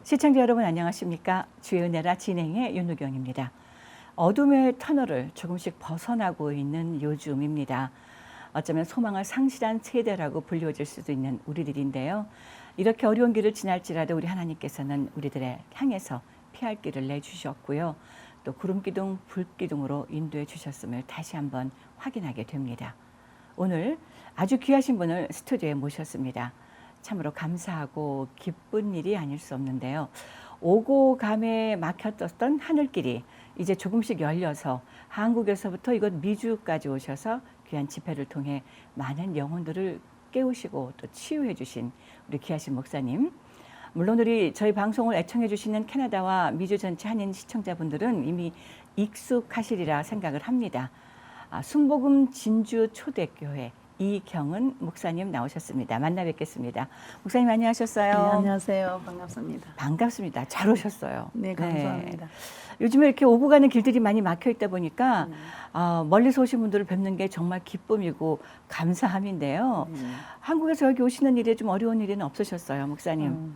시청자 여러분 안녕하십니까? 주의 은혜라 진행의 윤우경입니다. 어둠의 터널을 조금씩 벗어나고 있는 요즘입니다. 어쩌면 소망을 상실한 세대라고 불리워질 수도 있는 우리들인데요. 이렇게 어려운 길을 지날지라도 우리 하나님께서는 우리들의 향해서 피할 길을 내주셨고요. 또 구름기둥, 불기둥으로 인도해 주셨음을 다시 한번 확인하게 됩니다. 오늘 아주 귀하신 분을 스튜디오에 모셨습니다. 참으로 감사하고 기쁜 일이 아닐 수 없는데요. 오고 감에 막혔었던 하늘길이 이제 조금씩 열려서 한국에서부터 이곳 미주까지 오셔서 귀한 집회를 통해 많은 영혼들을 깨우시고 또 치유해 주신 우리 귀하신 목사님. 물론 우리 저희 방송을 애청해 주시는 캐나다와 미주 전체 한인 시청자분들은 이미 익숙하시리라 생각을 합니다. 순복음 진주 초대교회 이경은 목사님 나오셨습니다. 만나 뵙겠습니다. 목사님 안녕하셨어요? 네, 안녕하세요. 반갑습니다. 반갑습니다. 잘 오셨어요. 네, 감사합니다. 요즘에 이렇게 오고 가는 길들이 많이 막혀 있다 보니까 멀리서 오신 분들을 뵙는 게 정말 기쁨이고 감사함인데요. 한국에서 여기 오시는 일에 좀 어려운 일은 없으셨어요, 목사님?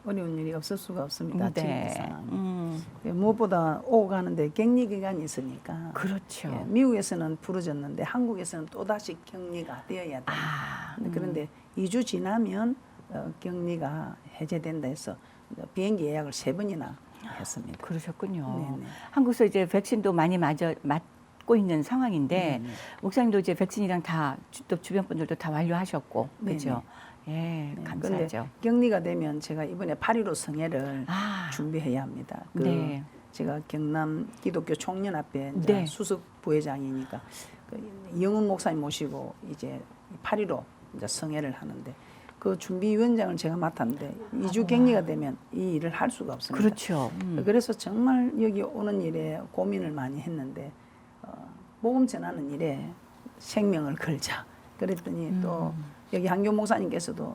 어려운 일이 없을 수가 없습니다. 네. 지금 상황이. 무엇보다 오고 가는데 격리 기간이 있으니까. 그렇죠. 예, 미국에서는 부러졌는데 한국에서는 또다시 격리가 되어야 돼요. 그런데 2주 지나면 격리가 해제된다 해서 비행기 예약을 3번이나 했습니다. 그러셨군요. 네네. 한국에서 이제 백신도 많이 맞고 있는 상황인데 네네. 목사님도 이제 백신이랑 다 또 주변 분들도 다 완료하셨고 그렇죠. 예, 네, 감사하죠. 격리가 되면 제가 이번에 8.15 성회를 준비해야 합니다. 네. 제가 경남 기독교 총연합회 네. 수석 부회장이니까 영훈 목사님 모시고 이제 8.15 이제 성회를 하는데 그 준비위원장을 제가 맡았는데 2주 격리가 되면 이 일을 할 수가 없습니다. 그렇죠. 그래서 정말 여기 오는 일에 고민을 많이 했는데 복음 전하는 일에 생명을 걸자. 그랬더니 또 여기 한교 목사님께서도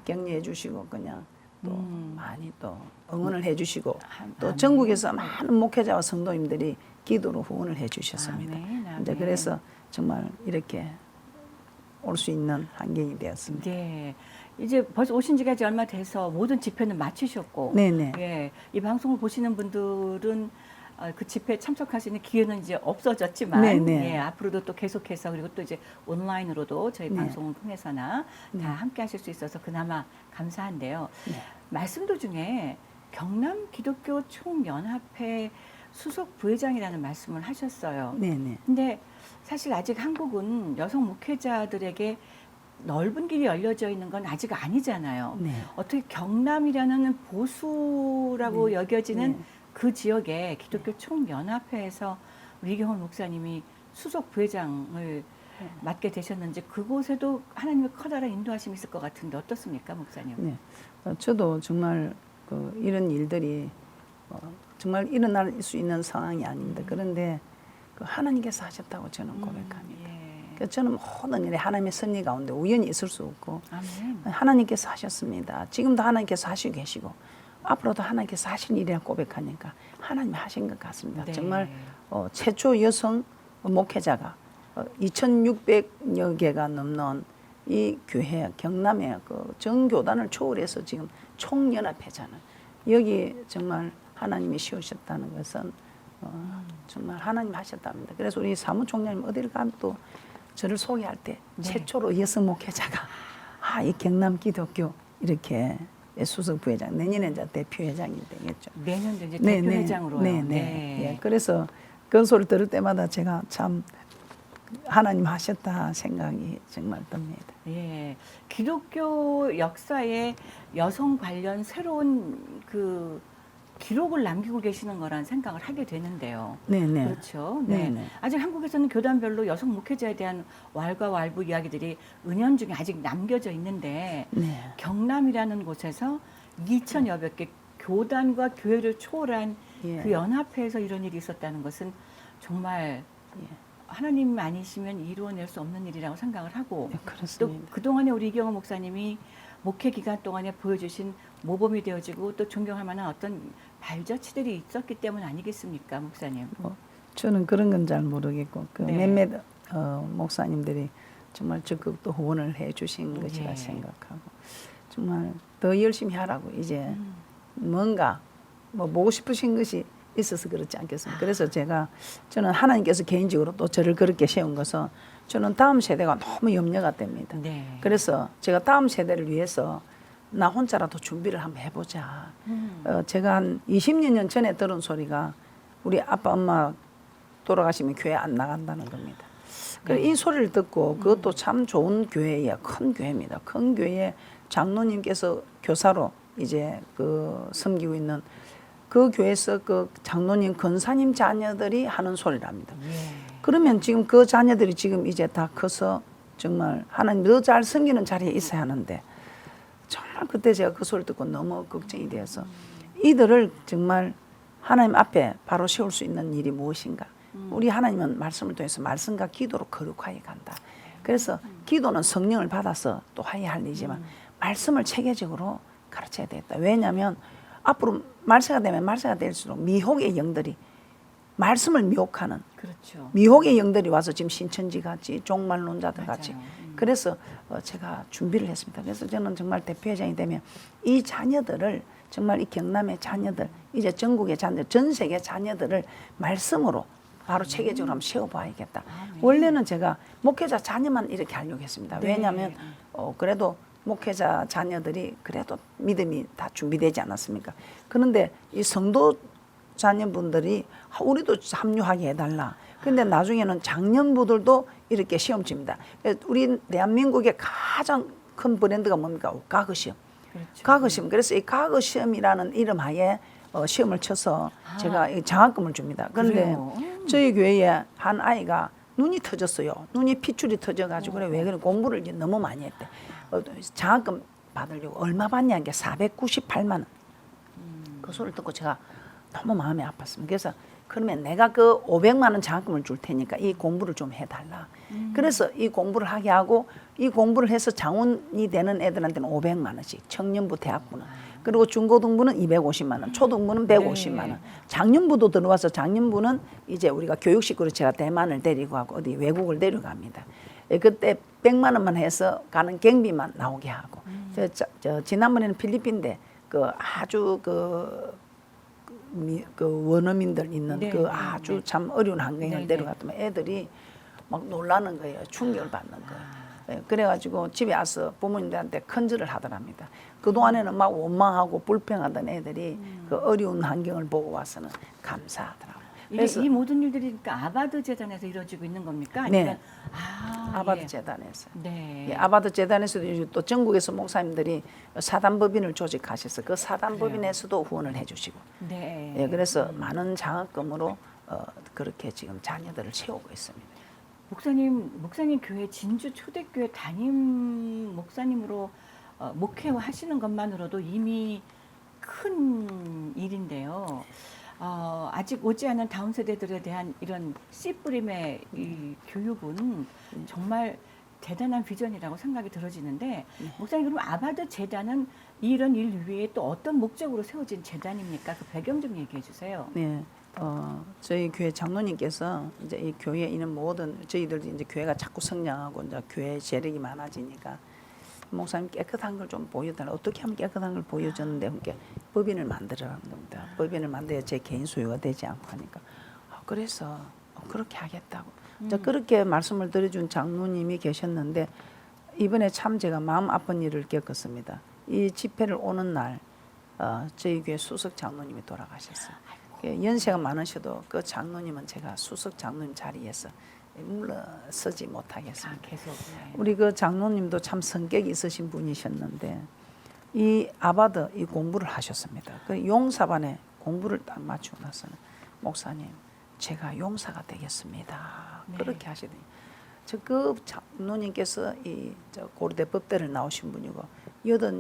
격려해 주시고 그냥 또 많이 또 응원을 해 주시고 또 전국에서 많은 목회자와 성도님들이 기도로 후원을 해 주셨습니다. 이제 그래서 정말 이렇게 올 수 있는 환경이 되었습니다. 네. 이제 벌써 오신 지가 이제 얼마 돼서 모든 집회는 마치셨고 네네. 예, 이 방송을 보시는 분들은 그 집회에 참석할 수 있는 기회는 이제 없어졌지만 네네. 예, 앞으로도 또 계속해서 그리고 또 이제 온라인으로도 저희 네. 방송을 통해서나 다 함께 하실 수 있어서 그나마 감사한데요. 네. 말씀 도중에 경남 기독교 총연합회 수석 부회장이라는 말씀을 하셨어요. 네네. 근데 사실 아직 한국은 여성 목회자들에게 넓은 길이 열려져 있는 건 아직 아니잖아요. 네. 어떻게 경남이라는 보수라고 네. 여겨지는 네. 그 지역에 기독교 총연합회에서 우리 이경훈 목사님이 수석 부회장을 맡게 되셨는지 그곳에도 하나님의 커다란 인도하심이 있을 것 같은데 어떻습니까, 목사님? 네. 저도 정말 이런 일들이 정말 일어날 수 있는 상황이 아닙니다. 그런데 하나님께서 하셨다고 저는 고백합니다. 예. 저는 모든 일에 하나님의 섭리 가운데 우연히 있을 수 없고 아멘. 하나님께서 하셨습니다. 지금도 하나님께서 하시고 계시고 앞으로도 하나님께서 하신 일이라 고백하니까 하나님이 하신 것 같습니다. 네. 정말 최초 여성 목회자가 2,600여 개가 넘는 이 교회 경남의 그 정교단을 초월해서 지금 총연합회잖아요. 여기 정말 하나님이 씌우셨다는 것은 정말 하나님 하셨답니다. 그래서 우리 사무총장님 어딜 가면 또 저를 소개할 때 최초로 여성 목회자가 이 경남 기독교 이렇게 수석 부회장 내년에 이제 대표회장이 되겠죠. 내년도 이제 대표회장으로요. 네. 예, 그래서 그 소리 들을 때마다 제가 참 하나님 하셨다 생각이 정말 듭니다. 예, 기독교 역사에 여성 관련 새로운 그 기록을 남기고 계시는 거란 생각을 하게 되는데요. 네네. 그렇죠. 네. 네네. 아직 한국에서는 교단별로 여성 목회자에 대한 왈가왈부 이야기들이 은연중에 아직 남겨져 있는데 네. 경남이라는 곳에서 2,000여몇 개 교단과 교회를 초월한 예. 그 연합회에서 이런 일이 있었다는 것은 정말 하나님 아니시면 이루어낼 수 없는 일이라고 생각을 하고 네, 또 그렇습니다. 그동안에 우리 이경호 목사님이 목회 기간 동안에 보여주신 모범이 되어지고 또 존경할 만한 어떤 발자취들이 있었기 때문 아니겠습니까, 목사님? 저는 그런 건 잘 모르겠고 네. 몇몇 목사님들이 정말 적극 또 후원을 해주신 것이라 예. 생각하고 정말 더 열심히 하라고 이제 뭔가 뭐 보고 싶으신 것이 있어서 그렇지 않겠습니까? 그래서 저는 하나님께서 개인적으로 또 저를 그렇게 세운 것은 저는 다음 세대가 너무 염려가 됩니다. 네. 그래서 제가 다음 세대를 위해서 나 혼자라도 준비를 한번 해보자. 제가 한 20년 전에 들은 소리가 우리 아빠 엄마 돌아가시면 교회 안 나간다는 겁니다. 그래서 이 소리를 듣고 그것도 참 좋은 교회예요. 큰 교회입니다. 큰 교회에 장로님께서 교사로 이제 그 섬기고 있는 그 교회에서 그 장로님 권사님 자녀들이 하는 소리랍니다. 그러면 지금 그 자녀들이 지금 이제 다 커서 정말 하나님 더 잘 섬기는 자리에 있어야 하는데 정말 그때 제가 그 소리 듣고 너무 걱정이 되어서 이들을 정말 하나님 앞에 바로 세울 수 있는 일이 무엇인가. 우리 하나님은 말씀을 통해서 말씀과 기도로 거룩하게 간다. 그래서 기도는 성령을 받아서 또 해야 할 일이지만 말씀을 체계적으로 가르쳐야 되겠다. 왜냐하면 앞으로 말세가 되면 말세가 될수록 미혹의 영들이 말씀을 미혹하는 그렇죠. 미혹의 영들이 와서 지금 신천지 같이 종말론자들 같이 맞아요. 그래서 제가 준비를 했습니다. 그래서 저는 정말 대표회장이 되면 이 자녀들을 정말 이 경남의 자녀들 이제 전국의 자녀 전 세계 자녀들을 말씀으로 바로 체계적으로 한번 세워봐야겠다. 원래는 제가 목회자 자녀만 이렇게 하려고 했습니다. 네. 왜냐하면 그래도 목회자 자녀들이 그래도 믿음이 다 준비되지 않았습니까? 그런데 이 성도 자녀분들이 우리도 합류하게 해달라. 근데 나중에는 장년부들도 이렇게 시험 칩니다. 우리 대한민국의 가장 큰 브랜드가 뭡니까? 과거 시험. 그렇죠. 과거 시험. 그래서 이 과거 시험이라는 이름 하에 시험을 쳐서 제가 이 장학금을 줍니다. 그런데 그래요? 저희 교회에 한 아이가 눈이 터졌어요. 눈이 핏줄이 터져가지고 그래 왜 그래 공부를 이제 너무 많이 했대. 장학금 받으려고 얼마 받냐 게 498만 원. 그 소리를 듣고 제가 너무 마음이 아팠습니다. 그래서 그러면 내가 그 500만 원 장학금을 줄 테니까 이 공부를 좀 해달라. 그래서 이 공부를 하게 하고 이 공부를 해서 장원이 되는 애들한테는 500만 원씩 청년부 대학부는 그리고 중고등부는 250만 원, 초등부는 150만 원. 작년부도 들어와서 작년부는 이제 우리가 교육식으로 제가 대만을 데리고 가고 어디 외국을 데려갑니다. 그때 100만 원만 해서 가는 경비만 나오게 하고 지난번에는 필리핀데 그 아주 그 원어민들 있는 네, 그 네, 아주 네. 참 어려운 환경을 네, 데려갔더니 애들이 막 놀라는 거예요. 충격을 받는 거예요. 그래가지고 집에 와서 부모님들한테 큰절을 하더랍니다. 그동안에는 막 원망하고 불평하던 애들이 그 어려운 환경을 보고 와서는 감사하더라고요. 이 모든 일들이 그러니까 아바드 재단에서 이루어지고 있는 겁니까? 아니면 네. 아바드 재단에서. 네. 예, 아바드 재단에서도 이제 또 전국에서 목사님들이 사단법인을 조직하셔서 그 사단법인에서도 후원을 해주시고. 네. 예, 그래서 많은 장학금으로 그렇게 지금 자녀들을 채우고 있습니다. 목사님 교회 진주 초대교회 담임 목사님으로 목회하시는 것만으로도 이미 큰 일인데요. 아직 오지 않은 다음 세대들에 대한 이런 씨 뿌림의 이 교육은 정말 대단한 비전이라고 생각이 들어지는데 목사님 그럼 아바드 재단은 이런 일 위에 또 어떤 목적으로 세워진 재단입니까? 그 배경 좀 얘기해 주세요. 네. 저희 교회 장로님께서 이제 이 교회에 있는 모든 저희들도 이제 교회가 자꾸 성장하고 이제 교회 재력이 많아지니까 목사님 깨끗한 걸 좀 보여달라. 어떻게 하면 깨끗한 걸 보여줬는데 함께 법인을 만들어라는 겁니다. 법인을 만들어야 제 개인 소유가 되지 않고 하니까 그래서 그렇게 하겠다고. 그렇게 말씀을 드려준 장로님이 계셨는데 이번에 참 제가 마음 아픈 일을 겪었습니다. 이 집회를 오는 날 저희 교회 수석 장로님이 돌아가셨어요. 연세가 많으셔도 그 장로님은 제가 수석 장로님 자리에서 물러서지 못하겠습니다. 계속. 네. 우리 그 장로님도 참 성격이 있으신 분이셨는데 이 아바드 이 공부를 하셨습니다. 그 용사반에 공부를 딱 마치고 나서는 목사님 제가 용사가 되겠습니다. 네. 그렇게 하시더니 그 장로님께서 저 고려대 법대를 나오신 분이고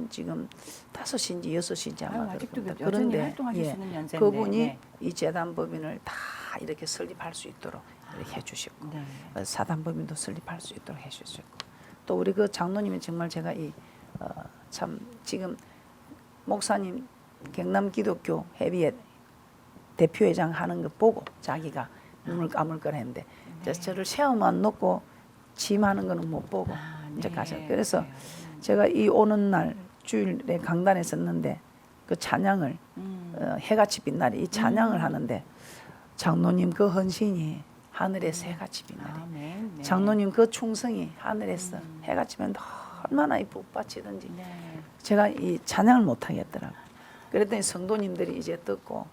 지금 5인지 6인지 아마 아직도 그럴 겁니다. 여전히 활동하실 수 있는 연세인데 그분이 네. 이 재단법인을 다 이렇게 설립할 수 있도록 이렇게 해주셨고 네. 사단법인도 설립할 수 있도록 해주셨고 또 우리 그 장로님이 정말 제가 참 지금 목사님 경남기독교 협의회 대표회장 하는 거 보고 자기가 눈을 감을 거라 했는데 저를 시험만 놓고 짐하는 거는 못 보고 이제 네. 가셨어요. 그래서 그래요. 제가 이 오는 날 주일에 강단에 섰는데 그 찬양을 해같이 빛나리 이 찬양을 하는데 장로님 그 헌신이 하늘에 새같이 빛나리 아멘. 네. 장로님 그 충성이 하늘에서 해같이 빛나 얼마나 이 복받치든지 네. 제가 이 찬양을 못 하겠더라고. 그랬더니 성도님들이 이제 듣고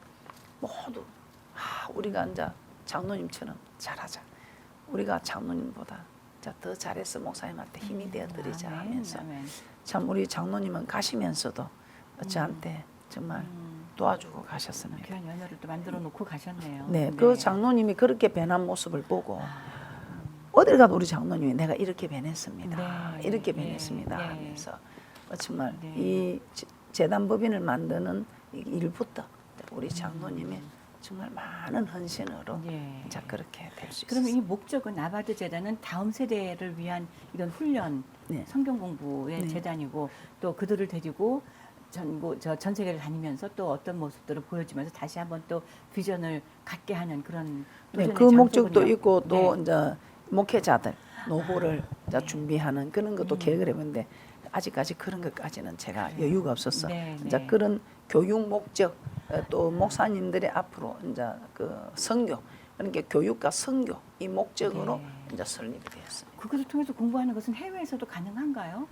모두 우리가 이제 장로님처럼 잘하자. 우리가 장로님보다 더 잘해서 목사님한테 힘이 되어드리자 아멘, 하면서 아멘. 참 우리 장로님은 가시면서도 저한테 정말 도와주고 가셨습니다. 귀한 연혈을 또 만들어 놓고 가셨네요. 네, 그 장로님이 그렇게 변한 모습을 보고 어딜 가도 우리 장로님이 내가 이렇게 변했습니다. 네, 이렇게 네, 변했습니다 네. 하면서 정말 네. 이 재단법인을 만드는 일부터 우리 장로님의 정말 많은 헌신으로 네. 자 그렇게 될 수 그러면 있어요. 이 목적은 아바드 재단은 다음 세대를 위한 이런 훈련, 네. 성경 공부의 네. 재단이고 또 그들을 데리고 전 세계를 다니면서 또 어떤 모습들을 보여주면서 다시 한번 또 비전을 갖게 하는 그런 네, 도전의 그 목적도 장소군요. 있고 또 네. 이제 목회자들 노후를 이제 준비하는 그런 것도 계획을 해봤는데 아직까지 그런 것까지는 제가 여유가 없어서 네, 이제 네. 그런 교육 목적 또 목사님들의 앞으로 이제 그 선교 그러니까 교육과 선교 이 목적으로 네. 이제 설립이 되었습니다. 그것을 통해서 공부하는 것은 해외에서도 가능한가요?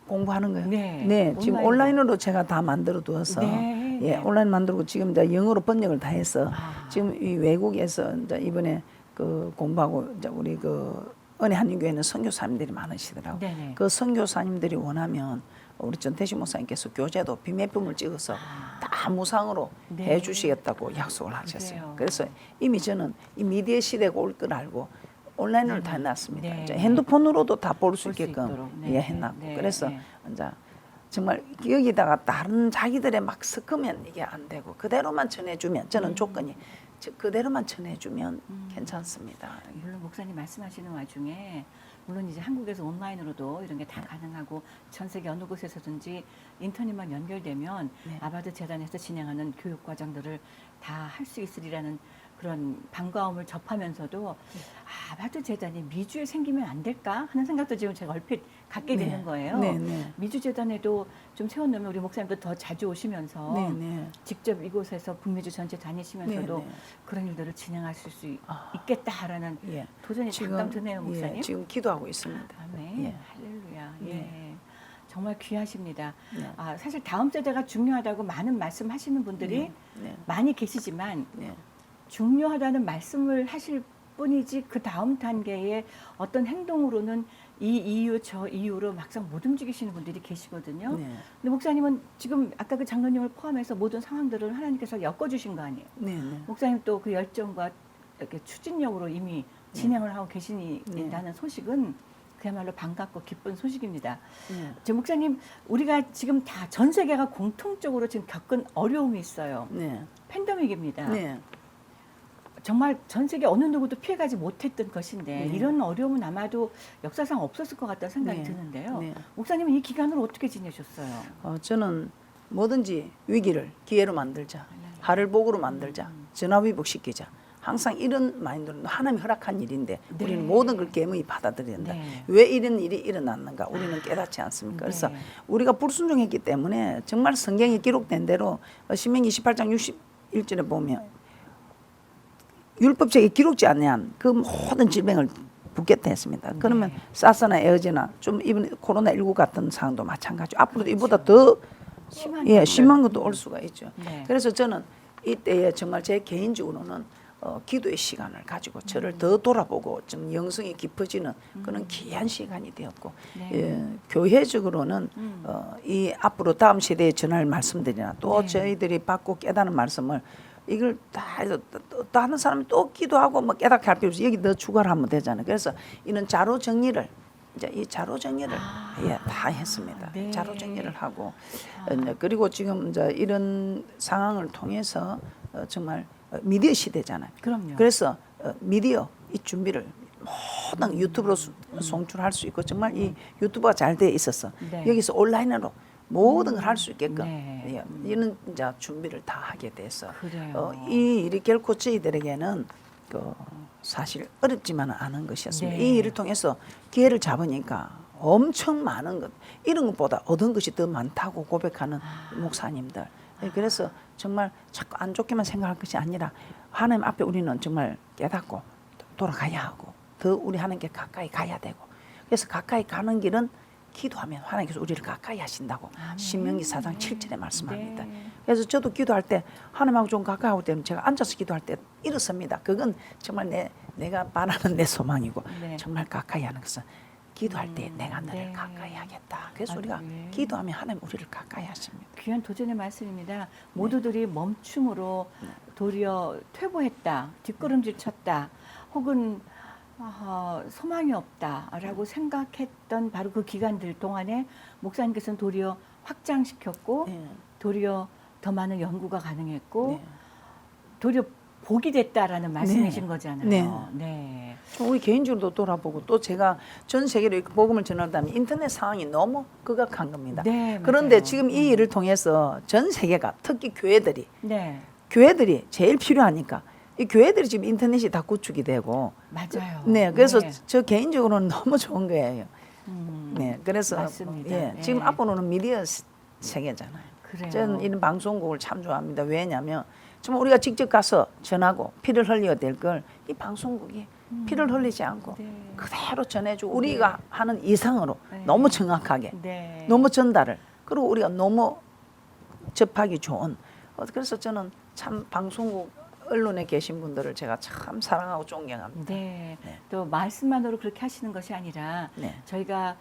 공부하는 거예요. 네, 지금 온라인으로 제가 다 만들어 두어서 네, 예, 네. 온라인 만들고 지금 이제 영어로 번역을 다 해서 아. 지금 이 외국에서 이제 이번에 그 공부하고 이제 우리 그 은혜 한인교회는 선교사님들이 많으시더라고. 네네. 그 선교사님들이 원하면 우리 전태식 목사님께서 교재도 비매품을 찍어서 다 무상으로 네. 해주시겠다고 약속을 하셨어요. 그래요. 그래서 이미 저는 이 미디어 시대가 올 걸 알고 온라인으로 다 해놨습니다. 네. 이제 핸드폰으로도 다 볼 수 볼수 있게끔 있도록. 네. 예, 해놨고 네. 그래서 네. 이제 정말 여기다가 다른 자기들의 막 섞으면 이게 안 되고 그대로만 전해주면 저는 조건이 그대로만 전해주면 괜찮습니다. 물론 목사님 말씀하시는 와중에 물론 이제 한국에서 온라인으로도 이런 게 다 가능하고 전 세계 어느 곳에서든지 인터넷만 연결되면 네. 아바드 재단에서 진행하는 교육 과정들을 다 할 수 있으리라는 그런 반가움을 접하면서도 아바드 재단이 미주에 생기면 안 될까 하는 생각도 지금 제가 얼핏 갖게 네. 되는 거예요. 네, 네. 미주 재단에도 좀 세워놓으면 우리 목사님도 더 자주 오시면서 네, 네. 직접 이곳에서 북미주 전체 다니시면서도 네, 네. 그런 일들을 진행하실 수 있겠다라는 예. 도전이 잠깐 드네요, 목사님. 예, 지금 기도하고 있습니다. 아멘. 예. 할렐루야. 예. 네. 정말 귀하십니다. 네. 사실 다음 세대가 중요하다고 많은 말씀하시는 분들이 네. 많이 계시지만 네. 중요하다는 말씀을 하실 뿐이지 그 다음 단계의 어떤 행동으로는 이 이유 저 이유로 막상 못 움직이시는 분들이 계시거든요. 네. 근데 목사님은 지금 아까 그 장로님을 포함해서 모든 상황들을 하나님께서 엮어주신 거 아니에요. 네. 네. 목사님 또 그 열정과 이렇게 추진력으로 이미 진행을 하고 네. 계신다는 소식은 그야말로 반갑고 기쁜 소식입니다. 네. 저 목사님, 우리가 지금 다 전 세계가 공통적으로 지금 겪은 어려움이 있어요. 네. 팬데믹입니다. 네. 정말 전 세계 어느 누구도 피해가지 못했던 것인데 네. 이런 어려움은 아마도 역사상 없었을 것 같다는 생각이 네. 드는데요. 네. 목사님은 이 기간을 어떻게 지내셨어요? 저는 뭐든지 위기를 기회로 만들자. 하를 복으로 만들자. 전화위복시키자. 항상 이런 마인드로 하나님이 허락한 일인데 네. 우리는 모든 걸 개무히 받아들여야 된다. 네. 왜 이런 일이 일어났는가 우리는 깨닫지 않습니까? 그래서 네. 우리가 불순종했기 때문에 정말 성경에 기록된 대로 신명기 28장 61절에 보면 율법책에 기록지 않냐한 그 모든 질병을 붓겠다 했습니다. 그러면 네. 사스나 에어제나 좀 이번 코로나19 같은 상황도 마찬가지. 앞으로도 이보다 더 심한 심한 것도 올 수가 있죠. 네. 그래서 저는 이때에 정말 제 개인적으로는 기도의 시간을 가지고 저를 더 돌아보고 좀 영성이 깊어지는 그런 귀한 시간이 되었고 네. 예, 교회적으로는 이 앞으로 다음 세대에 전할 말씀들이나 또 네. 저희들이 받고 깨닫는 말씀을 이걸 다 해서 또 하는 사람이 또 기도하고 뭐 깨닫게 할 필요 없이 여기 더 추가를 하면 되잖아요. 그래서 이런 자료 정리를 이제 이 자료 정리를 예, 다 했습니다. 네. 자료 정리를 하고 이제 그리고 지금 이제 이런 상황을 통해서 정말 미디어 시대잖아요. 그럼요. 그래서 미디어 이 준비를 모든 유튜브로 송출할 수 있고 정말 이 유튜브가 잘 돼 있어서 네. 여기서 온라인으로 모든 걸 할 수 있게끔 네. 예, 이런 이제 준비를 다 하게 돼서 그래요. 이 일이 결코 저희들에게는 사실 어렵지만은 않은 것이었습니다. 네. 이 일을 통해서 기회를 잡으니까 엄청 많은 것 이런 것보다 얻은 것이 더 많다고 고백하는 목사님들 그래서 정말 자꾸 안 좋게만 생각할 것이 아니라 하나님 앞에 우리는 정말 깨닫고 돌아가야 하고 더 우리 하나님께 가까이 가야 되고 그래서 가까이 가는 길은 기도하면 하나님께서 우리를 가까이 하신다고 신명기 4장 7절에 말씀합니다. 그래서 저도 기도할 때 하나님하고 좀 가까이 올 때는 제가 앉아서 기도할 때 이렇습니다. 그건 정말 내가 바라는 내 소망이고 정말 가까이 하는 것은 기도할 때 내가 너를 가까이 하겠다. 그래서 우리가 기도하면 하나님 우리를 가까이 하십니다. 귀한 도전의 말씀입니다. 모두들이 멈춤으로 도리어 퇴보했다, 뒷걸음질 쳤다, 혹은 소망이 없다라고 생각했던 바로 그 기간들 동안에 목사님께서는 도리어 확장시켰고 도리어 더 많은 연구가 가능했고 도리어 복이 됐다라는 말씀이신 거잖아요. 네. 우리 개인적으로도 돌아보고 또 제가 전 세계로 이렇게 복음을 전하다면 인터넷 상황이 너무 극악한 겁니다. 그런데 맞아요. 지금 이 일을 통해서 전 세계가 특히 교회들이 제일 필요하니까 이 교회들이 지금 인터넷이 다 구축이 되고 맞아요. 그래서 저 개인적으로는 너무 좋은 거예요. 그래서 맞습니다. 지금 앞으로는 미디어 세계잖아요. 그래요. 저는 이런 방송국을 참 좋아합니다. 왜냐하면 정말 우리가 직접 가서 전하고 피를 흘려야 될 걸 이 방송국이 피를 흘리지 않고 그대로 전해주고 우리가 하는 이상으로 너무 정확하게 너무 전달을 그리고 우리가 너무 접하기 좋은 그래서 저는 참 방송국 언론에 계신 분들을 제가 참 사랑하고 존경합니다. 또 말씀만으로 그렇게 하시는 것이 아니라 저희가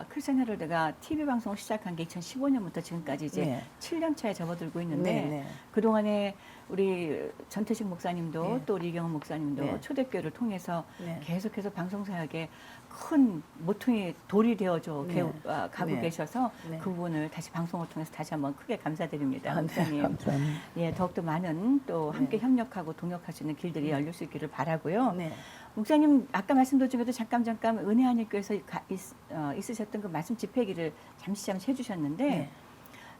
크리스천 헤럴드가 TV 방송을 시작한 게 2015년부터 지금까지 이제 7년 차에 접어들고 있는데 그동안에 우리 전태식 목사님도 또 우리 이경훈 목사님도 초대교회를 통해서 계속해서 방송사역에 큰 모퉁이 돌이 되어줘 가고 계셔서 그 부분을 다시 방송을 통해서 다시 한번 크게 감사드립니다. 목사님. 더욱더 많은 또 함께 협력하고 동역할 수 있는 길들이 열릴 수 있기를 바라고요. 목사님 아까 말씀 도중에도 잠깐 은혜 안일교회에서 있으셨던 그 말씀 집회기를 잠시 해주셨는데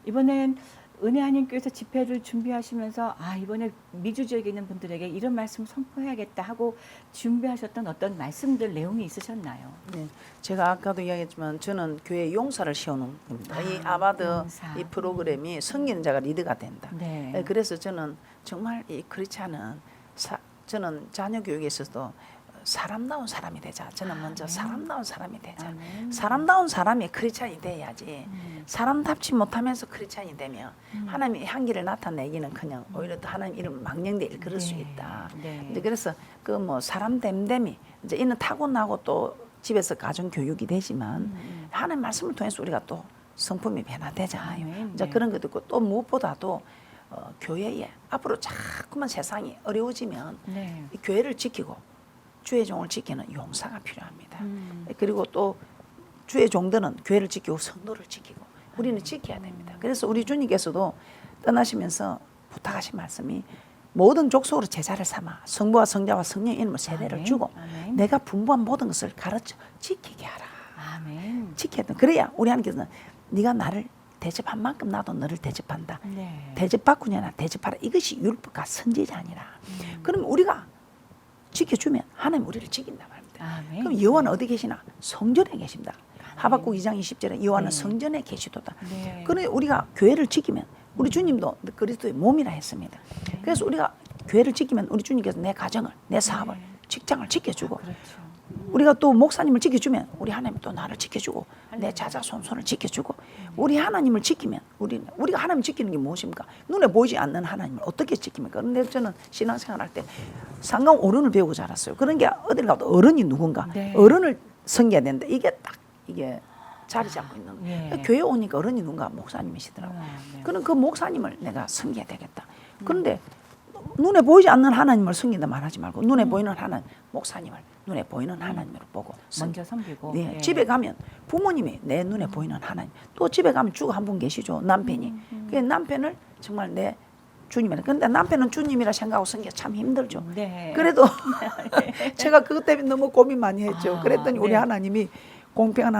이번엔 은혜 안일교회에서 집회를 준비하시면서 이번에 미주 지역에 있는 분들에게 이런 말씀 선포해야겠다 하고 준비하셨던 어떤 말씀들 내용이 있으셨나요? 제가 아까도 이야기했지만 저는 교회 용사를 시오는 겁니다. 이 아바드 이 프로그램이 섬기는 자가 리더가 된다. 그래서 저는 정말 이 그렇지 않은 저는 자녀 교육에 있어서도 사람다운 사람이 되자. 저는 먼저 사람다운 사람이 되자. 사람다운 사람이 크리스찬이 돼야지. 사람답지 못하면서 크리스찬이 되면 하나님의 향기를 나타내기는 그냥 오히려 또 하나님 이름 망령되일 그럴 수 있다. 근데 그래서 그 뭐 사람 됨됨이 이제 이는 타고나고 또 집에서 가정 교육이 되지만 하나님 말씀을 통해서 우리가 또 성품이 변화되잖아요. 이제 그런 것도 있고 또 무엇보다도 교회에 앞으로 자꾸만 세상이 어려워지면 이 교회를 지키고 주의 종을 지키는 용사가 필요합니다. 그리고 또 주의 종들은 교회를 지키고 성도를 지키고 우리는 지켜야 됩니다. 그래서 우리 주님께서도 떠나시면서 부탁하신 말씀이 모든 족속으로 제자를 삼아 성부와 성자와 성령의 이름으로 세례를 주고 내가 분부한 모든 것을 가르쳐 지키게 하라. 지켜야 돼. 그래야 우리 하나님께서는 네가 나를 대접한 만큼 나도 너를 대접한다. 대접받구냐나 대접하라. 이것이 율법과 선지자 아니라. 그럼 우리가 지켜주면 하나님 우리를 지킨단 말입니다. 그럼 여호와는 어디 계시나? 성전에 계십니다. 하박국 2장 20절에 여호와는 성전에 계시도다. 그런데 우리가 교회를 지키면 우리 주님도 그리스도의 몸이라 했습니다. 그래서 우리가 교회를 지키면 우리 주님께서 내 가정을 내 사업을 직장을 지켜주고 우리가 또 목사님을 지켜주면 우리 하나님 또 나를 지켜주고 내 자자손손을 지켜주고 우리 하나님을 지키면 우리가 하나님 지키는 게 무엇입니까? 눈에 보이지 않는 하나님을 어떻게 지킵니까? 그런데 저는 신앙생활할 때 상강 어른을 배우고 자랐어요. 그런 게 어딜 가도 어른이 누군가 어른을 섬겨야 되는데 이게 딱 이게 자리 잡고 있는 거예요. 교회 오니까 어른이 누군가 목사님이시더라고요. 그럼 그 목사님을 내가 섬겨야 되겠다. 그런데 눈에 보이지 않는 하나님을 섬긴다 말하지 말고 눈에 보이는 하나님 목사님을 눈에 보이는 하나님으로 보고 먼저 섬기고 집에 가면 부모님이 내 눈에 보이는 하나님 또 집에 가면 쭉 한 분 계시죠. 남편이 그 남편을 정말 내 주님이라. 근데 남편은 주님이라 생각하고 섬기기 참 힘들죠. 그래도 제가 그것 때문에 너무 고민 많이 했죠. 그랬더니 우리 하나님이 공평한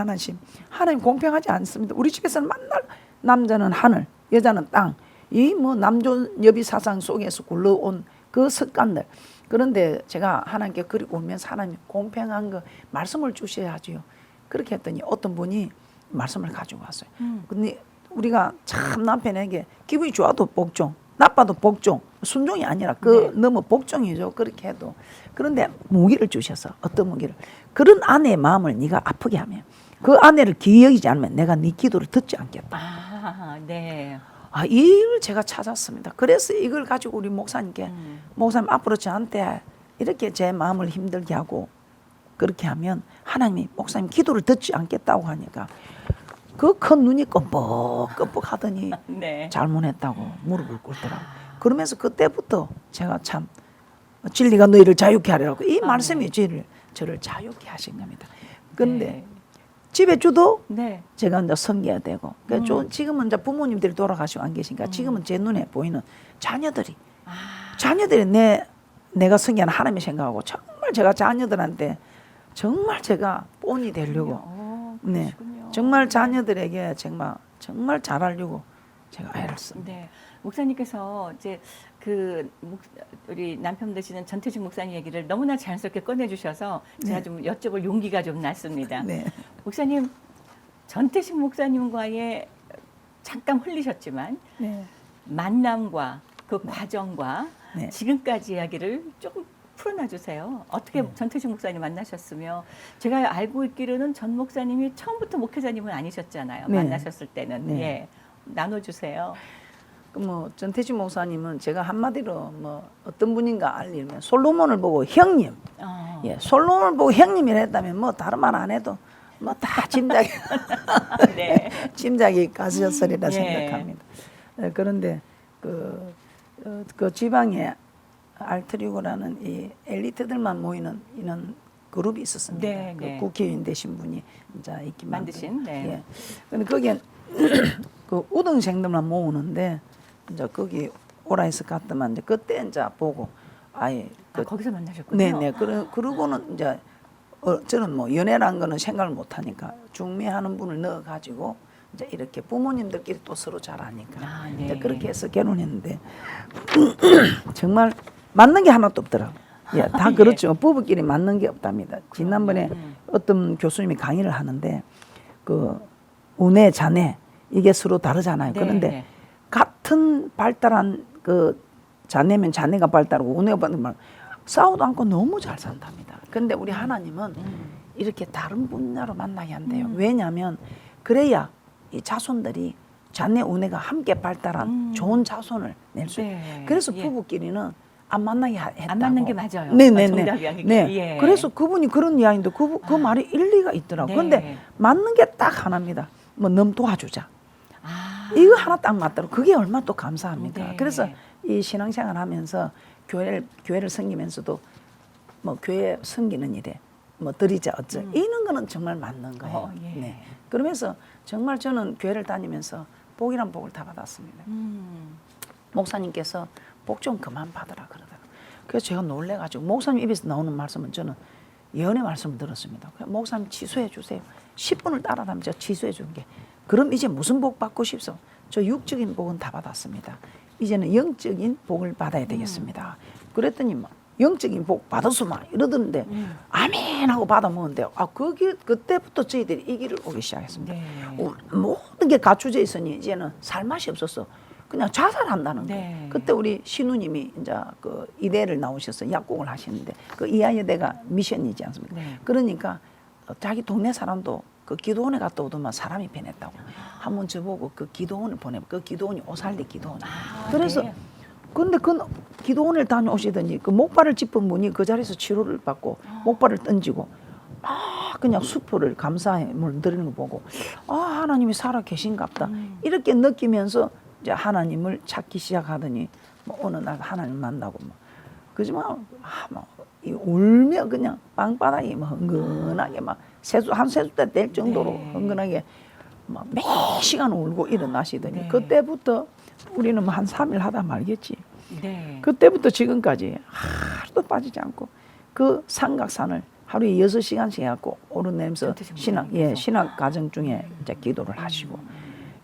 하나님 공평하지 않습니다. 우리 집에서는 맨날 남자는 하늘 여자는 땅 이 뭐 남존 여비 사상 속에서 굴러온 그 습관들. 그런데 제가 하나님께 그리 울면서 하나님 공평한 거 말씀을 주셔야지요. 그렇게 했더니 어떤 분이 말씀을 가지고 왔어요. 근데 우리가 참 남편에게 기분이 좋아도 복종, 나빠도 복종, 순종이 아니라 그 너무 복종이죠. 그렇게 해도. 그런데 무기를 주셔서 어떤 무기를 그런 아내의 마음을 네가 아프게 하면 그 아내를 귀히 여기지 않으면 내가 네 기도를 듣지 않겠다. 아, 네. 이걸 제가 찾았습니다. 그래서 이걸 가지고 우리 목사님께 목사님 앞으로 저한테 이렇게 제 마음을 힘들게 하고 그렇게 하면 하나님이 목사님 기도를 듣지 않겠다고 하니까 그 큰 눈이 껌뻑껌뻑 하더니 네. 잘못했다고 무릎을 꿇더라고. 그러면서 그때부터 제가 참 진리가 너희를 자유케 하리라고 이 말씀이 저를 자유케 하신 겁니다. 그런데 네. 집에 주도 네. 제가 이제 섬겨야 되고 그러니까 지금은 이제 부모님들이 돌아가시고 안 계시니까 지금은 제 눈에 보이는 자녀들이 내가 섬기는 하나님의 생각하고 정말 제가 자녀들한테 정말 제가 본이 되려고 네 그러시군요. 정말 자녀들에게 정말 잘하려고 제가 애를 씁니다. 네. 목사님께서 이제 우리 남편 되시는 전태식 목사님 얘기를 너무나 자연스럽게 꺼내주셔서 제가 좀 여쭤볼 용기가 좀 났습니다. 네. 목사님, 전태식 목사님과의 잠깐 흘리셨지만 네. 만남과 그 과정과 네. 지금까지 이야기를 조금 풀어놔 주세요. 어떻게 전태식 목사님 만나셨으며 제가 알고 있기로는 전 목사님이 처음부터 목회자님은 아니셨잖아요. 네. 만나셨을 때는 네. 예, 나눠주세요. 뭐 전태진 목사님은 제가 한마디로 뭐 어떤 분인가 알리면 솔로몬을 보고 형님, 예, 솔로몬을 보고 형님이라 했다면 뭐 다른 말 안 해도 뭐 다 짐작이 네. 짐작이 가셨으리라 예. 생각합니다. 그런데 그 지방에 알트리고라는 이 엘리트들만 모이는 이런 그룹이 있었습니다. 네, 그 네. 국회의원 되신 분이 이제 있긴 만드신, 네. 예. 근데 거기에 그 우등생들만 모으는데 이제 거기 오라이스 갔더만 이제 그때 이제 보고 아예 거기서 만나셨군요. 네네 그러고는 이제 저는 뭐 연애란 거는 생각을 못 하니까 중매하는 분을 넣어 가지고 이제 이렇게 부모님들끼리 또 서로 잘 아니까 네. 이제 그렇게 해서 결혼했는데 정말 맞는 게 하나도 없더라고. 예, 다 그렇죠. 부부끼리 맞는 게 없답니다. 지난번에 어떤 교수님이 강의를 하는데 그 우내 자내 이게 서로 다르잖아요. 네. 그런데 같은 발달한 그 자네면 자네가 발달하고 우내가 발달하면 싸우도 않고 너무 잘 산답니다. 그런데 우리 하나님은 이렇게 다른 분야로 만나게 한대요. 왜냐하면 그래야 이 자손들이 자네 우내가 함께 발달한 좋은 자손을 낼 수 있어요. 네. 그래서 예. 부부끼리는 안 만나게 했다고. 안 맞는 게 맞아요. 네네네. 정답이야, 그게. 네. 예. 그래서 그분이 그런 이야기인데 그 말이 일리가 있더라고. 네. 그런데 맞는 게 딱 하나입니다. 뭐 너무 도와주자. 아, 이거 하나 딱 맞더라고. 그게 얼마나 또 감사합니까? 네. 그래서 이 신앙생활 하면서 교회를 섬기면서도 뭐 교회 섬기는 일에 뭐 드리자 어쩌 이런 거는 정말 맞는 거예요. 예. 네. 그러면서 정말 저는 교회를 다니면서 복이란 복을 다 받았습니다. 목사님께서 복 좀 그만 받으라 그러더라고요. 그래서 제가 놀래가지고 목사님 입에서 나오는 말씀은 저는 예언의 말씀을 들었습니다. 그냥 목사님 취소해 주세요. 10분을 따라다니면 제가 취소해 준 게 그럼 이제 무슨 복 받고 싶소? 저 육적인 복은 다 받았습니다. 이제는 영적인 복을 받아야 되겠습니다. 그랬더니 막 영적인 복 받았으마 이러던데 아멘 하고 받아 먹는데요. 그때부터 저희들이 이 길을 오기 시작했습니다. 네. 모든 게 갖춰져 있으니 이제는 살 맛이 없었어. 그냥 자살한다는 거예요. 네. 그때 우리 신우님이 이제 그 이대를 나오셔서 약국을 하시는데 그 이하여대가 미션이지 않습니까? 네. 그러니까 자기 동네 사람도 그 기도원에 갔다 오더만 사람이 변했다고. 한번 저보고 그 기도원을 보내고 그 기도원이 오살리 기도원. 그래서 네. 근데 그 기도원을 다녀오시더니 그 목발을 짚은 분이 그 자리에서 치료를 받고 목발을 던지고 그냥 수표를 감사함을 드리는 거 보고 하나님이 살아 계신갑다 이렇게 느끼면서 이제 하나님을 찾기 시작하더니 뭐 어느 날 하나님 만나고 뭐 그지만 이 울며 그냥 방바닥이 뭐 흥건하게 막 한 세수대 될 정도로 네. 흥건하게 막 매 시간 울고 일어나시더니 네. 그때부터 우리는 뭐 한 3일 하다 말겠지. 네. 그때부터 지금까지 하루도 빠지지 않고 그 삼각산을 하루에 6시간씩 해갖고 오르내면서 전태식 신학 목사님께서. 신학 과정 중에 이제 기도를 하시고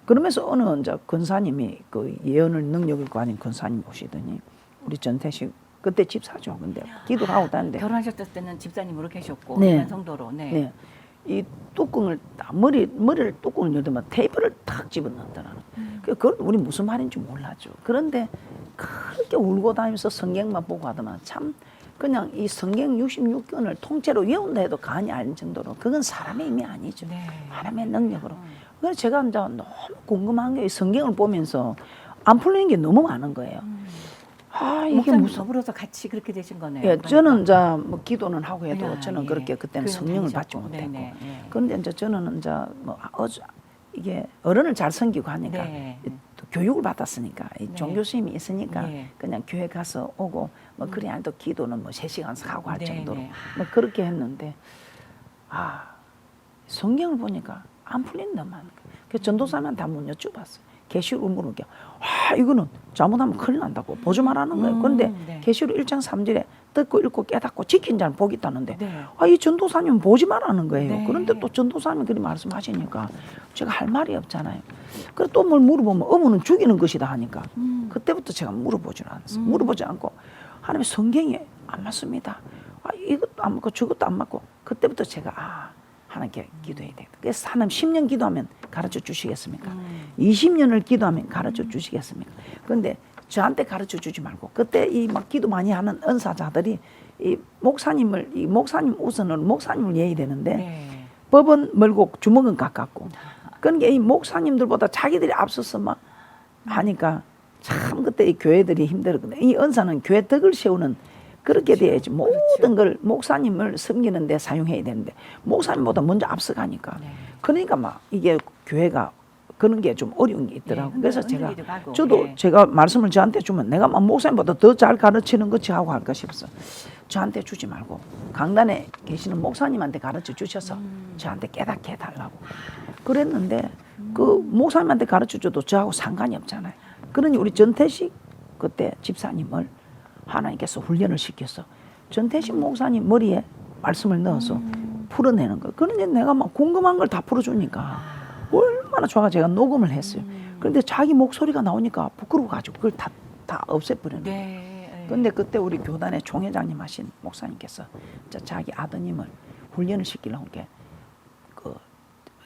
그러면서 어느 이제 권사님이 그 예언을 능력을 가진 권사님 오시더니 우리 전태식 그때 집사죠. 근데 기도를 하고 다는데 결혼하셨을 때는 집사님으로 계셨고 네. 일반 성도로. 네. 네. 이 뚜껑을 머리를 뚜껑을 열더만 테이프를 탁 집어넣더라는. 그건 우리 무슨 말인지 몰랐죠. 그런데 그렇게 울고 다니면서 성경만 보고 하더만 참 그냥 이 성경 66권을 통째로 외운다 해도 간이 알 정도로 그건 사람의 힘이 아니죠. 네. 하나님의 능력으로. 그래서 제가 이제 너무 궁금한 게 성경을 보면서 안 풀리는 게 너무 많은 거예요. 아, 이게 목사님 무슨. 더불어서 같이 그렇게 되신 거네요. 예, 그러니까. 저는 이제 뭐 기도는 하고 해도 야, 저는 예. 그렇게 그때는 교회는 성령을 다니셨고. 받지 못했고. 네네, 예. 그런데 이제 저는 이제 뭐 이게 어른을 잘 섬기고 하니까 네. 또 교육을 받았으니까 이 네. 종교심이 있으니까 예. 그냥 교회 가서 오고 뭐 그래 안 또 기도는 뭐 3시간 하고 할 네, 정도로 네. 뭐 그렇게 했는데 아 성경을 보니까 안 풀린단 말이야. 그 전도사님한테 한번 여쭤봤어요. 계시록 물어보게 이거는 잘못하면 큰일 난다고 보지 말라는 거예요. 그런데 네. 계시록 1장 3절에 듣고 읽고 깨닫고 지킨 자는 복이 있다는데 네. 이 전도사님은 보지 말라는 거예요. 네. 그런데 또 전도사님이 그렇게 말씀하시니까 제가 할 말이 없잖아요. 그래 또 뭘 물어보면 어머는 죽이는 것이다 하니까 그때부터 제가 물어보질 않았어요. 물어보지 않고 하나님 성경에 안 맞습니다. 이것도 안 맞고 저것도 안 맞고 그때부터 제가 하나님께 기도해야 되겠다. 그래서 하나님 10년 기도하면 가르쳐 주시겠습니까? 20년을 기도하면 가르쳐 주시겠습니까? 그런데 저한테 가르쳐 주지 말고 그때 이 막 기도 많이 하는 은사자들이 이 목사님 우선은 목사님을 예의 되는데 네. 법은 멀고 주먹은 가깝고 그러니까 이 목사님들보다 자기들이 앞서서 막 하니까 참 그때 이 교회들이 힘들었거든요. 이 은사는 교회 덕을 세우는 그렇게 돼야지 모든 걸 목사님을 섬기는 데 사용해야 되는데 목사님보다 먼저 앞서가니까 네. 그러니까 막 이게 교회가 그런 게 좀 어려운 게 있더라고요. 예, 그래서 제가 흔들리기도 하고, 저도 예. 제가 말씀을 저한테 주면 내가 막 목사님보다 더 잘 가르치는 것이 하고 할까 싶어서 저한테 주지 말고 강단에 계시는 목사님한테 가르쳐 주셔서 저한테 깨닫게 해달라고 그랬는데 그 목사님한테 가르쳐 줘도 저하고 상관이 없잖아요. 그러니 우리 전태식 그때 집사님을 하나님께서 훈련을 시켜서 전태식 목사님 머리에 말씀을 넣어서 풀어내는 거예요. 그런데 내가 막 궁금한 걸 다 풀어주니까 얼마나 좋아가 제가 녹음을 했어요. 그런데 자기 목소리가 나오니까 부끄러워가지고 그걸 다 없애버리는 거예요. 네. 그런데 그때 우리 교단의 총회장님 하신 목사님께서 자기 아드님을 훈련을 시키려고 그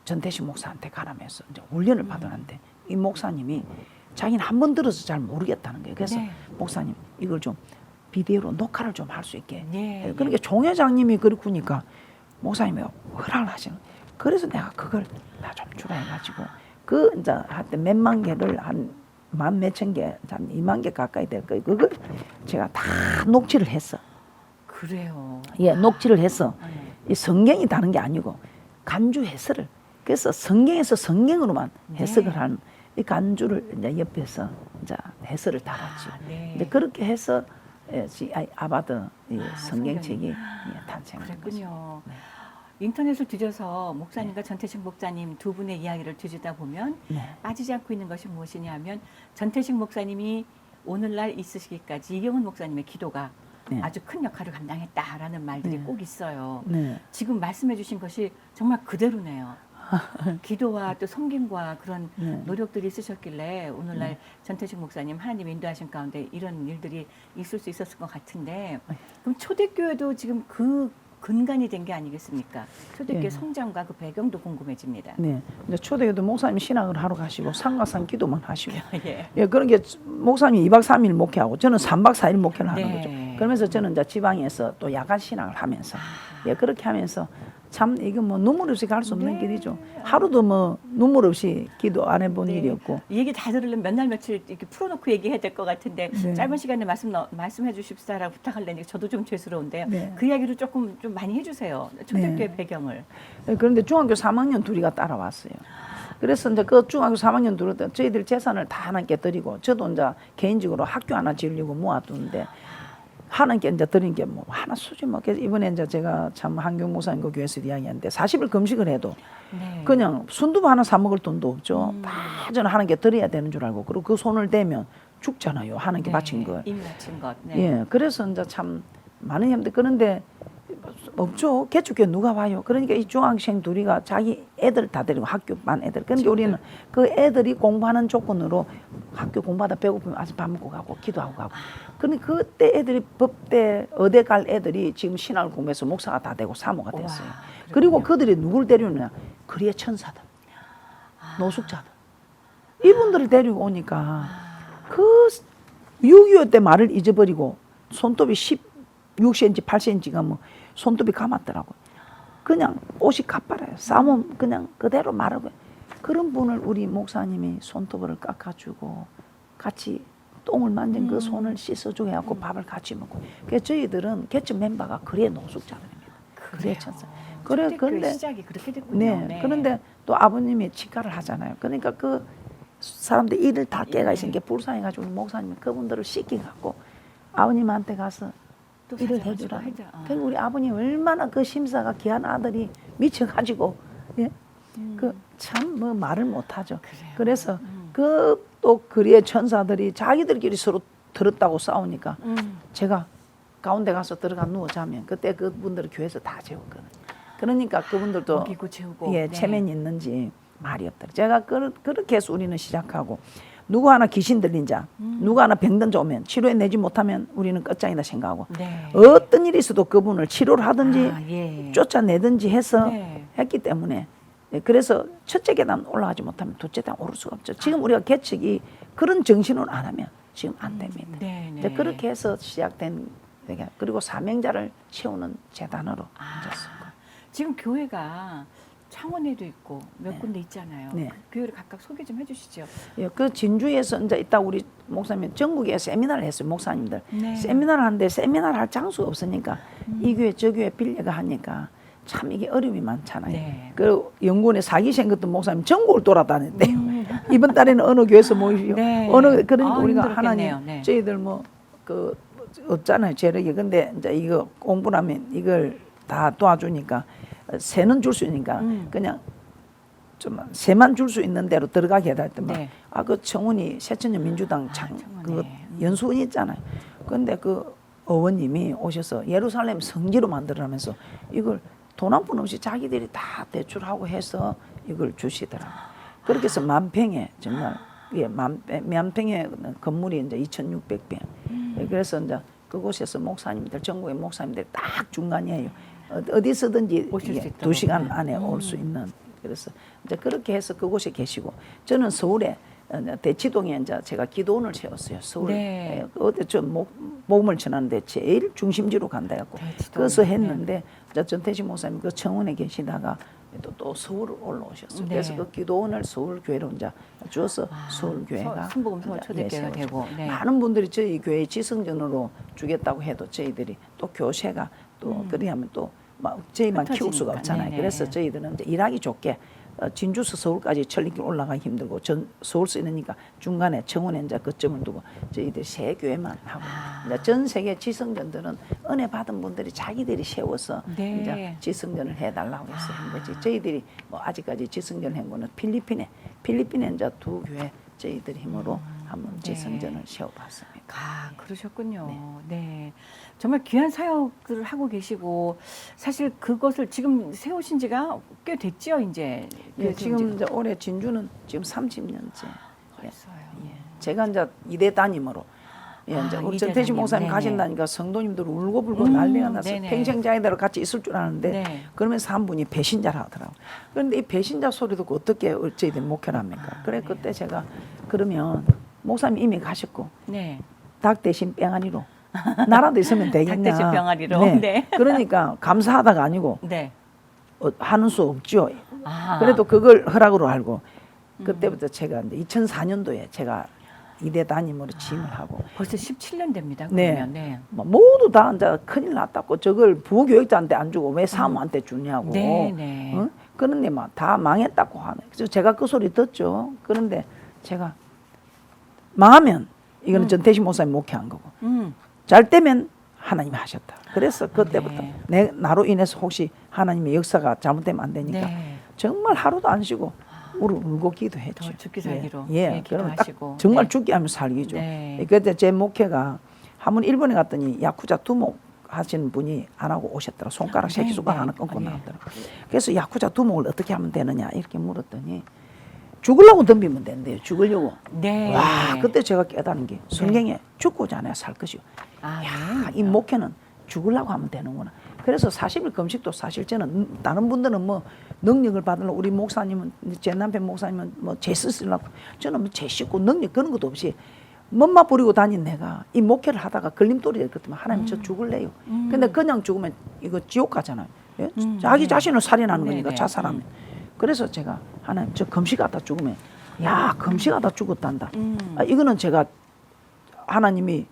전태식 목사한테 가라면서 이제 훈련을 받으는데 이 목사님이 자기는 한 번 들어서 잘 모르겠다는 거예요. 그래서 네. 목사님 이걸 좀 비디오로 녹화를 좀 할 수 있게. 네, 그러니까 총회장님이 그러니까 목사님이 허락을 하시는. 그래서 내가 그걸 나 좀 주라 해가지고 그 이제 하여튼 몇만 개를 한 만 몇천 개, 한 2만 개 가까이 될 거예요. 그걸 제가 다 녹취를 했어. 그래요. 예, 녹취를 해서 네. 이 성경이 다른 게 아니고 간주 해설을 그래서 성경에서 성경으로만 해석을 네. 하는 이 간주를 이제 옆에서 이제 해설을 달았지. 네. 이제 그렇게 해서 아바드 이 성경책이 성경이. 탄생한 거죠. 그랬군요. 인터넷을 뒤져서 목사님과 전태식 목사님 두 분의 이야기를 뒤지다 보면 네. 빠지지 않고 있는 것이 무엇이냐면 전태식 목사님이 오늘날 있으시기까지 이경훈 목사님의 기도가 네. 아주 큰 역할을 감당했다라는 말들이 네. 꼭 있어요. 네. 지금 말씀해 주신 것이 정말 그대로네요. 기도와 또 섬김과 그런 네. 노력들이 있으셨길래 오늘날 전태식 목사님 하나님 인도하신 가운데 이런 일들이 있을 수 있었을 것 같은데 그럼 초대교회도 지금 그 근간이 된 게 아니겠습니까? 초대교회 네. 성장과 그 배경도 궁금해집니다. 네. 이제 초대교도 목사님 신앙을 하러 가시고 상가상 기도만 하시고 예. 예, 그런 게 목사님이 2박 3일 목회하고 저는 3박 4일 목회를 하는 네. 거죠. 그러면서 저는 이제 지방에서 또 야간 신앙을 하면서 예, 그렇게 하면서 참 이거 뭐 눈물 없이 갈 수 없는 네. 길이죠. 하루도 뭐 눈물 없이 기도 안 해본 네. 일이었고. 이 얘기 다 들으려면 몇 날 며칠 이렇게 풀어놓고 얘기해야 될 것 같은데 네. 짧은 시간에 말씀해 주십사라고 부탁하려니 저도 좀 죄스러운데요. 네. 그 이야기를 조금 좀 많이 해주세요. 초대교회 네. 배경을. 예, 그런데 중학교 3학년 둘이가 따라왔어요. 그래서 이제 그 중학교 3학년 둘은 저희들 재산을 다 하나님께 드리고 저도 이제 개인적으로 학교 하나 지으려고 모아두는데 하나님께 이제 드린 게 뭐 하나 수지 뭐. 그래서 이번에 이제 제가 참 한경 목사님 그 교회에서 이야기하는데 40일 금식을 해도 네. 그냥 순두부 하나 사 먹을 돈도 없죠. 다 저는 하나님께 드려야 되는 줄 알고 그리고 그 손을 대면 죽잖아요. 하나님께 바친 걸. 이미 바친 것. 네. 예, 그래서 이제 참 많은 힘들 그런데 없죠. 개축교회 누가 와요? 그러니까 이 중학생 둘이가 자기 애들 다 데리고 학교 반 애들. 그러니까 우리는 그 애들이 공부하는 조건으로 학교 공부하다 배고프면 아직 밥 먹고 가고 기도하고 가고. 그러니까 그때 애들이 법대 의대 갈 애들이 지금 신학을 공부해서 목사가 다 되고 사모가 됐어요. 그리고 그들이 누굴 데려오느냐? 그리의 천사들, 노숙자들. 이분들을 데리고 오니까 그 6.25 때 말을 잊어버리고 손톱이 16cm, 8cm가 뭐 손톱이 감았더라고요. 그냥 옷이 가빨아요. 싸움 그냥 그대로 마르고. 그런 분을 우리 목사님이 손톱을 깎아주고 같이 똥을 만진 그 손을 씻어주고 해갖고 밥을 같이 먹고. 그래서 저희들은 개척 멤버가 그래 노숙자들입니다. 그래 천사. 그래 그런데 시작이 그렇게 됐군요. 네. 그런데 또 아버님이 치과를 하잖아요. 그러니까 그 사람들 일을 다 깨가 있으니까 불쌍해가지고 목사님이 그분들을 씻겨갖고 아버님한테 가서 또 일을 사자가지고 해주라. 하자. 그리고 우리 아버님 얼마나 그 심사가 귀한 아들이 미쳐가지고 예? 그 참 뭐 말을 못하죠. 그래요. 그래서 그 또 그리의 천사들이 자기들끼리 서로 더럽다고 싸우니까 제가 가운데 가서 들어가 누워 자면 그때 그분들을 교회에서 다 재웠거든요. 그러니까 그분들도 먹이고 재우고. 예, 네. 체면이 있는지 말이 없더라. 제가 그렇게 해서 우리는 시작하고 누구 하나 귀신 들린 자, 누구 하나 병든 자 오면 치료해 내지 못하면 우리는 끝장이다 생각하고 네. 어떤 일이 있어도 그분을 치료를 하든지 아, 예. 쫓아내든지 해서 네. 했기 때문에 예, 그래서 첫째 계단 올라가지 못하면 둘째 계단 오를 수가 없죠. 지금 우리가 개척이 그런 정신으로 안 하면 지금 안 됩니다. 네, 네. 이제 그렇게 해서 시작된 그리고 사명자를 채우는 재단으로 앉았습니다. 지금 교회가 창원에도 있고 몇 네. 군데 있잖아요. 네. 그 교회를 각각 소개 좀 해주시죠. 예, 그 진주에서 이제 이따 우리 목사님 전국에 세미나를 했어요. 목사님들 네. 세미나를 하는데 세미나를 할 장소가 없으니까 이 교회 저 교회 빌려가 하니까 참 이게 어려움이 많잖아요. 네. 그 연구원에 사기 생겼던 목사님 전국을 돌아다녔대요. 이번 달에는 어느 교회에서 모이시오. 네. 어느 그러니까 아, 우리가 힘들었겠네요. 하나님 네. 저희들 뭐 그 없잖아요. 재력이. 근데 이제 이거 공부하면 이걸 다 도와주니까 세는 줄 수 있으니까 그냥 좀 세만 줄 수 있는 대로 들어가게 해달더만. 네. 아 그 청운이 새천년 민주당 청운에. 그 연수원 있잖아요. 근데 그 의원님이 오셔서 예루살렘 성지로 만들어라면서 이걸 돈 한 푼 없이 자기들이 다 대출하고 해서 이걸 주시더라고요. 그렇게 해서 만평에 정말 예, 만평의 건물이 이제 2,600평. 예, 그래서 이제 그곳에서 목사님들 전국의 목사님들 딱 중간이에요. 어디서든지 오실 수 있도록. 2시간 안에 올 수 있는. 그래서 이제 그렇게 해서 그곳에 계시고 저는 서울에 대치동에 이제 제가 기도원을 세웠어요. 서울 네. 어디 좀 복음을 전하는데 제일 중심지로 간다 해갖고 대치동. 그래서 했는데 전태식 목사님 그 청원에 계시다가 또 서울 올라오셨어요. 네. 그래서 그 기도원을 서울 교회로 이제 주어서 서울 교회가 순복음 서울 초대교회가 되고. 네. 많은 분들이 저희 교회 지성전으로 주겠다고 해도 저희들이 또 교세가 또 그리 하면 또 막 저희만 키울 수가 흩어지니까. 없잖아요. 네네. 그래서 저희들은 이제 일하기 좋게 진주서 서울까지 천리길 올라가기 힘들고 서울 쓰니까 중간에 청원에 이제 거점을 두고 저희들 새 교회만 하고 이제 전 세계 지성전들은 은혜 받은 분들이 자기들이 세워서 네. 이제 지성전을 해달라고 해서 한 거지. 저희들이 뭐 아직까지 지성전 한 거는 필리핀에 이제 두 교회 저희들 힘으로 한번 네. 지성전을 세워봤습니다. 아, 그러셨군요. 네. 정말 귀한 사역을 하고 계시고 사실 그것을 지금 세우신 지가 꽤 됐죠, 이제. 예, 지금 이제 올해 진주는 지금 30년째. 벌써요. 제가 이제 이대 담임으로 예, 이제 우리 이대 전태식 담임. 목사님 네네. 가신다니까 성도님들 울고불고 난리가 나서 네네. 평생 자기대로 같이 있을 줄 아는데 네. 그러면서 한 분이 배신자라 하더라고요. 그런데 이 배신자 소리 듣고 어떻게 저희들 목회를 합니까? 그래 네. 그때 제가 그러면 목사님 이미 가셨고 네. 닭 대신 뺑아리로 나라도 있으면 되겠냐. 닭 대신 병아리로. 네. 네. 그러니까 감사하다가 아니고 네. 하는 수 없죠. 아. 그래도 그걸 허락으로 알고 그때부터 제가 이제 2004년도에 제가 이대 담임으로 취임을 하고 벌써 17년 됩니다. 네. 그러면. 네. 뭐 모두 다 이제 큰일 났다고 저걸 부교육자한테 안 주고 왜 사모한테 주냐고. 네, 네. 응? 그런데 막 다 망했다고 하네. 그래서 제가 그 소리 듣죠. 그런데 제가 망하면 이거는 전태식 목사님 목회한 거고 잘 되면 하나님이 하셨다. 그래서 그때부터 네. 나로 인해서 혹시 하나님의 역사가 잘못되면 안 되니까 네. 정말 하루도 안 쉬고 울고 기도했죠. 더 죽기 살기로. 예, 네, 그러면 딱 기도하시고. 정말 네. 죽기 하면 살기죠. 네. 그때 제 목회가 한번 일본에 갔더니 야쿠자 두목 하시는 분이 안 하고 오셨더라. 손가락 네, 새끼손가락 네. 하나 끊고 예. 나왔더라. 그래서 야쿠자 두목을 어떻게 하면 되느냐 이렇게 물었더니 죽으려고 덤비면 된대요. 죽으려고. 네. 와, 그때 제가 깨달은 게 성경에 죽고자 하냐 살 것이요. 아, 야, 네. 이 목회는 죽으려고 하면 되는구나. 그래서 40일 금식도 사실 저는 다른 분들은 뭐 능력을 받으려고 우리 목사님은 제 남편 목사님은 뭐 죄 쓰려고 저는 뭐 죄 씻고 능력 그런 것도 없이 멋만 부리고 다닌 내가 이 목회를 하다가 걸림돌이 됐거든요. 하나님 저 죽을래요. 근데 그냥 죽으면 이거 지옥 가잖아요. 예? 자기 네. 자신을 살인하는 네, 거니까 네. 자살하면. 그래서 제가 하나님 저 금식하다 죽으면 야 금식하다 죽었단다. 아, 이거는 제가 하나님이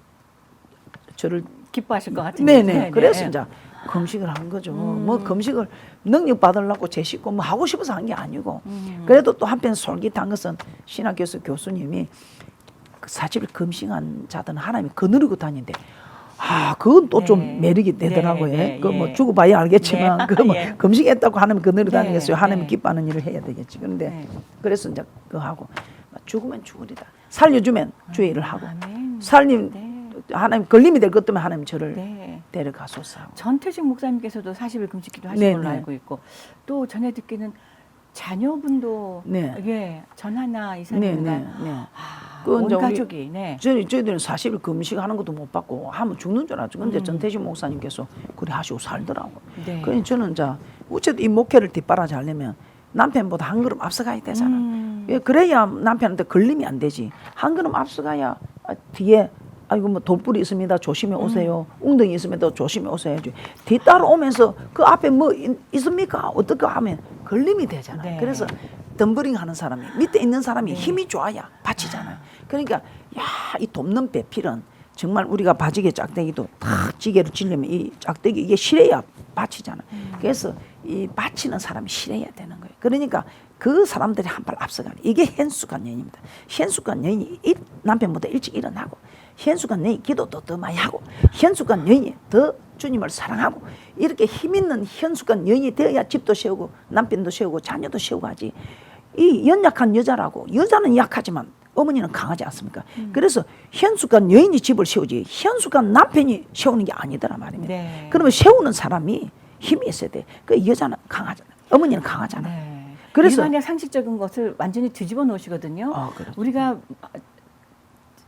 저를 기뻐하실 것 같은데. 네네. 그래서 이제 금식을 한 거죠. 뭐 금식을 능력 받으려고 제 씻고 뭐 하고 싶어서 한 게 아니고. 그래도 또 한편 솔깃한 것은 신학교에서 교수님이 그 40일 금식한 자들은 하나님이 거느리고 다닌대. 아, 그건 또 좀 네. 매력이 되더라고요. 네, 네, 그 뭐 예. 죽어봐야 알겠지만 네. 그 뭐 예. 금식했다고 하나님 거느리고 네, 다니겠어요. 하나님 네. 기뻐하는 일을 해야 되겠지. 그런데 네. 그래서 이제 그거 하고 죽으면 죽으리다. 살려주면 주의 일을 하고 아멘. 살림 네. 하나님 걸림이 될 것 때문에 하나님 저를 네. 데려가소서. 전태식 목사님께서도 40일 금식기도 하신 네, 걸로 네. 알고 있고 또 전에 듣기는 자녀분도 네. 예, 전하나 네, 이사님과 네, 네. 아, 그 온 이제 우리 가족이 네. 저희들은 40일 금식하는 것도 못 받고 하면 죽는 줄 알았죠. 근데 전태식 목사님께서 그래 하시고 살더라고. 네. 그래서 저는 이제 어쨌든 이 목회를 뒷바라지 하려면 남편보다 한 걸음 앞서가야 되잖아. 예, 그래야 남편한테 걸림이 안 되지. 한 걸음 앞서가야 뒤에 아이고 뭐 돌불이 있습니다. 조심히 오세요. 웅덩이 있습니다. 조심히 오세요. 뒤따라 오면서 그 앞에 뭐 있습니까? 어떻게 하면 걸림이 되잖아. 네. 그래서 덤버링 하는 사람이 밑에 있는 사람이 힘이 좋아야 받치잖아요. 그러니까 야, 이 돕는 배필은 정말 우리가 바지게 짝대기도 탁 지게를 찌려면 이 짝대기 이게 실해야 받치잖아요. 그래서 이 받치는 사람이 실해야 되는 거예요. 그러니까 그 사람들이 한 발 앞서가는 이게 현숙한 여인입니다. 현숙한 여인이 남편보다 일찍 일어나고 현숙한 여인이 기도도 더 많이 하고 현숙한 여인이 더 주님을 사랑하고 이렇게 힘 있는 현숙한 여인이 되어야 집도 세우고 남편도 세우고 자녀도 세우고 하지. 이 연약한 여자라고 여자는 약하지만 어머니는 강하지 않습니까? 그래서 현숙한 여인이 집을 세우지 현숙한 남편이 세우는 게 아니더라 말입니다. 네. 그러면 세우는 사람이 힘이 있어야 돼. 그 여자는 강하잖아. 어머니는 강하잖아. 네. 그래서 일반의 상식적인 것을 완전히 뒤집어 놓으시거든요. 아, 그렇죠. 우리가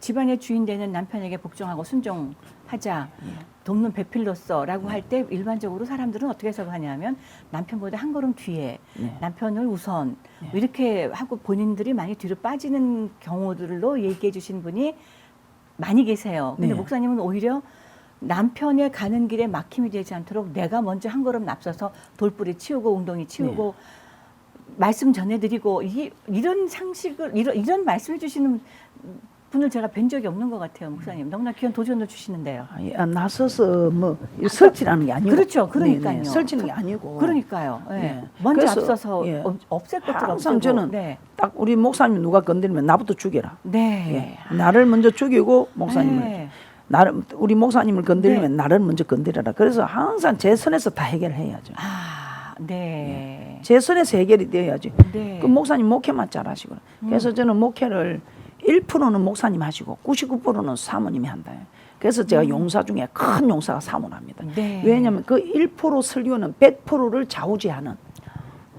집안의 주인 되는 남편에게 복종하고 순종하자 돕는 배필로서라고 할 때 일반적으로 사람들은 어떻게 해석하냐면 남편보다 한 걸음 뒤에 네. 남편을 우선 네. 이렇게 하고 본인들이 많이 뒤로 빠지는 경우들로 얘기해 주신 분이 많이 계세요. 근데 네. 목사님은 오히려 남편의 가는 길에 막힘이 되지 않도록 내가 먼저 한 걸음 앞서서 돌뿌리 치우고 웅덩이 치우고 말씀 전해드리고 이런 상식을 이런 말씀해 주시는 분을 제가 뵌 적이 없는 것 같아요, 목사님. 너무나 귀한 도전을 주시는데요. 나서서 뭐 설치라는 게 아니고 그렇죠, 그러니까요. 네, 네. 설치는 게 아니고 그러니까요. 예. 네. 먼저 그래서, 앞서서 예. 없앨 것들 항상 없애고. 저는 네. 딱 우리 목사님 누가 건드리면 나부터 죽여라. 네. 예. 나를 먼저 죽이고 목사님을 네. 우리 목사님을 건드리면 네. 나를 먼저 건드려라. 그래서 항상 제 선에서 다 해결해야죠. 아, 네. 제 선에서 해결이 되어야지. 네. 그 목사님 목회만 잘하시고. 그래서 저는 목회를 1%는 목사님 하시고 99%는 사모님이 한다. 그래서 제가 용사 중에 큰 용사가 사모합니다. 네. 왜냐하면 그 1% 설교는 100%를 좌우지하는